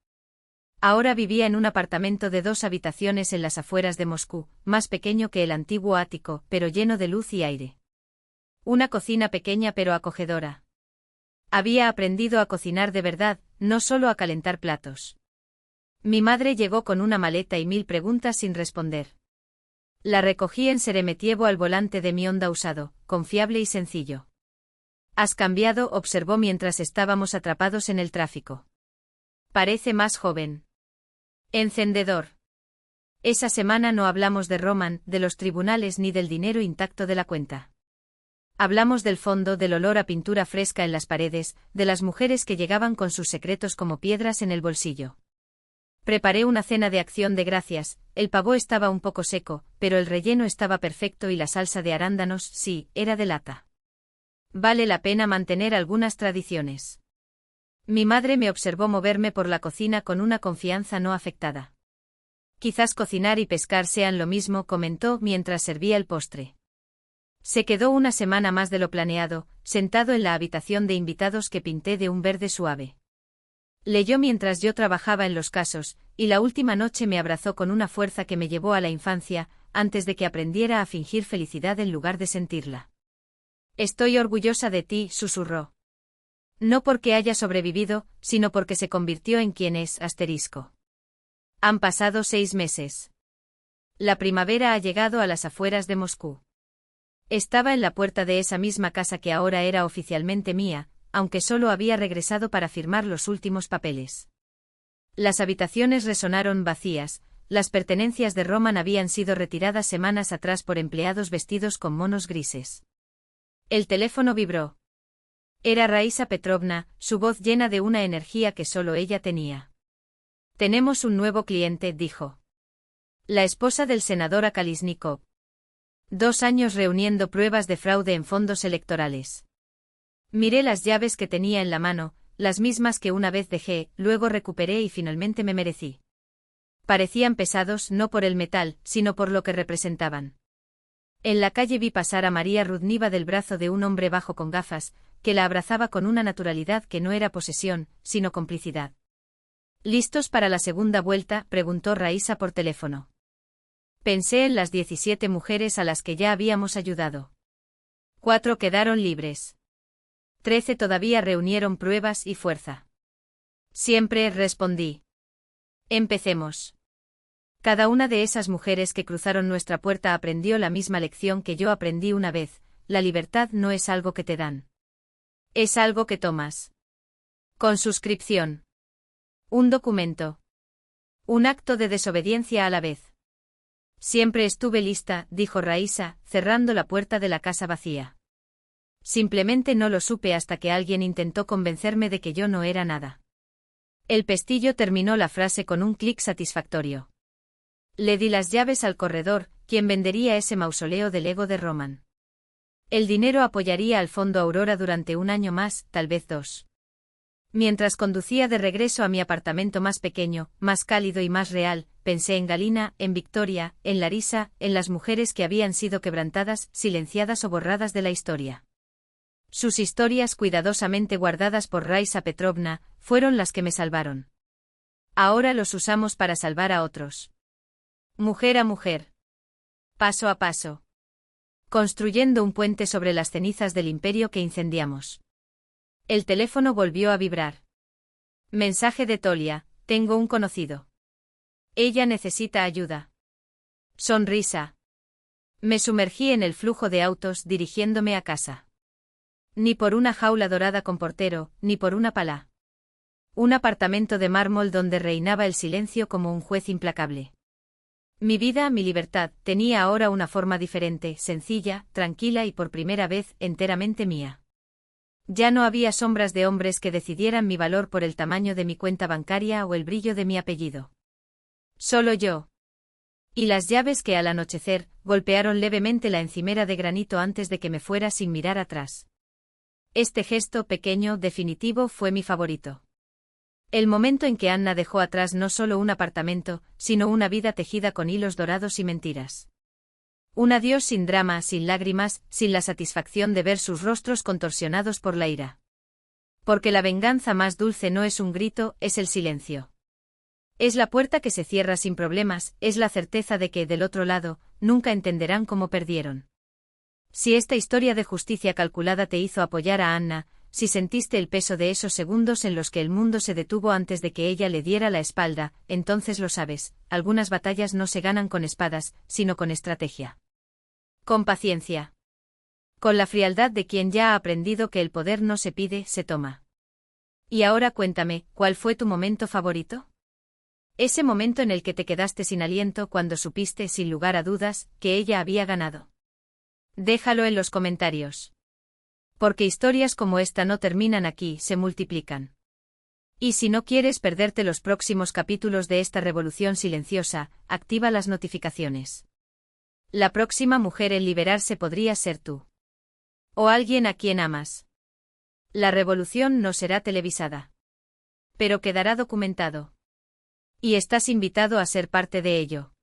Ahora vivía en un apartamento de 2 habitaciones en las afueras de Moscú, más pequeño que el antiguo ático, pero lleno de luz y aire. Una cocina pequeña pero acogedora. Había aprendido a cocinar de verdad, no solo a calentar platos. Mi madre llegó con una maleta y 1000 preguntas sin responder. La recogí en Seremetyevo al volante de mi Honda usado, confiable y sencillo. Has cambiado, observó mientras estábamos atrapados en el tráfico. Parece más joven. Encendedor. Esa semana no hablamos de Roman, de los tribunales ni del dinero intacto de la cuenta. Hablamos del fondo, del olor a pintura fresca en las paredes, de las mujeres que llegaban con sus secretos como piedras en el bolsillo. Preparé una cena de acción de gracias, el pavó estaba un poco seco, pero el relleno estaba perfecto y la salsa de arándanos, sí, era de lata. Vale la pena mantener algunas tradiciones. Mi madre me observó moverme por la cocina con una confianza no afectada. Quizás cocinar y pescar sean lo mismo, comentó mientras servía el postre. Se quedó una semana más de lo planeado, sentado en la habitación de invitados que pinté de un verde suave. Leyó mientras yo trabajaba en los casos, y la última noche me abrazó con una fuerza que me llevó a la infancia, antes de que aprendiera a fingir felicidad en lugar de sentirla. Estoy orgullosa de ti, susurró. No porque haya sobrevivido, sino porque se convirtió en quien es, asterisco. Han pasado 6 meses. La primavera ha llegado a las afueras de Moscú. Estaba en la puerta de esa misma casa que ahora era oficialmente mía, aunque solo había regresado para firmar los últimos papeles. Las habitaciones resonaron vacías, las pertenencias de Roman habían sido retiradas semanas atrás por empleados vestidos con monos grises. El teléfono vibró. Era Raisa Petrovna, su voz llena de una energía que solo ella tenía. Tenemos un nuevo cliente, dijo. La esposa del senador Akalishnikov. 2 años reuniendo pruebas de fraude en fondos electorales. Miré las llaves que tenía en la mano, las mismas que una vez dejé, luego recuperé y finalmente me merecí. Parecían pesados no por el metal, sino por lo que representaban. En la calle vi pasar a María Rudniva del brazo de un hombre bajo con gafas, que la abrazaba con una naturalidad que no era posesión, sino complicidad. ¿Listos para la segunda vuelta?, preguntó Raisa por teléfono. Pensé en las 17 mujeres a las que ya habíamos ayudado. 4 quedaron libres. 13 todavía reunieron pruebas y fuerza. Siempre, respondí. Empecemos. Cada una de esas mujeres que cruzaron nuestra puerta aprendió la misma lección que yo aprendí una vez: la libertad no es algo que te dan. Es algo que tomas. Con suscripción. Un documento. Un acto de desobediencia a la vez. Siempre estuve lista, dijo Raisa, cerrando la puerta de la casa vacía. Simplemente no lo supe hasta que alguien intentó convencerme de que yo no era nada. El pestillo terminó la frase con un clic satisfactorio. Le di las llaves al corredor, quien vendería ese mausoleo del ego de Roman. El dinero apoyaría al Fondo Aurora durante 1 año más, tal vez 2. Mientras conducía de regreso a mi apartamento más pequeño, más cálido y más real, pensé en Galina, en Victoria, en Larisa, en las mujeres que habían sido quebrantadas, silenciadas o borradas de la historia. Sus historias cuidadosamente guardadas por Raisa Petrovna, fueron las que me salvaron. Ahora los usamos para salvar a otros. Mujer a mujer. Paso a paso. Construyendo un puente sobre las cenizas del imperio que incendiamos. El teléfono volvió a vibrar. Mensaje de Tolia: tengo un conocido. Ella necesita ayuda. Sonrisa. Me sumergí en el flujo de autos dirigiéndome a casa. Ni por una jaula dorada con portero, ni por una pala. Un apartamento de mármol donde reinaba el silencio como un juez implacable. Mi vida, mi libertad, tenía ahora una forma diferente, sencilla, tranquila y por primera vez enteramente mía. Ya no había sombras de hombres que decidieran mi valor por el tamaño de mi cuenta bancaria o el brillo de mi apellido. Solo yo. Y las llaves que al anochecer golpearon levemente la encimera de granito antes de que me fuera sin mirar atrás. Este gesto pequeño, definitivo, fue mi favorito. El momento en que Anna dejó atrás no solo un apartamento, sino una vida tejida con hilos dorados y mentiras. Un adiós sin drama, sin lágrimas, sin la satisfacción de ver sus rostros contorsionados por la ira. Porque la venganza más dulce no es un grito, es el silencio. Es la puerta que se cierra sin problemas, es la certeza de que, del otro lado, nunca entenderán cómo perdieron. Si esta historia de justicia calculada te hizo apoyar a Anna, si sentiste el peso de esos segundos en los que el mundo se detuvo antes de que ella le diera la espalda, entonces lo sabes, algunas batallas no se ganan con espadas, sino con estrategia. Con paciencia. Con la frialdad de quien ya ha aprendido que el poder no se pide, se toma. Y ahora cuéntame, ¿cuál fue tu momento favorito? Ese momento en el que te quedaste sin aliento cuando supiste, sin lugar a dudas, que ella había ganado. Déjalo en los comentarios. Porque historias como esta no terminan aquí, se multiplican. Y si no quieres perderte los próximos capítulos de esta revolución silenciosa, activa las notificaciones. La próxima mujer en liberarse podría ser tú. O alguien a quien amas. La revolución no será televisada. Pero quedará documentado. Y estás invitado a ser parte de ello.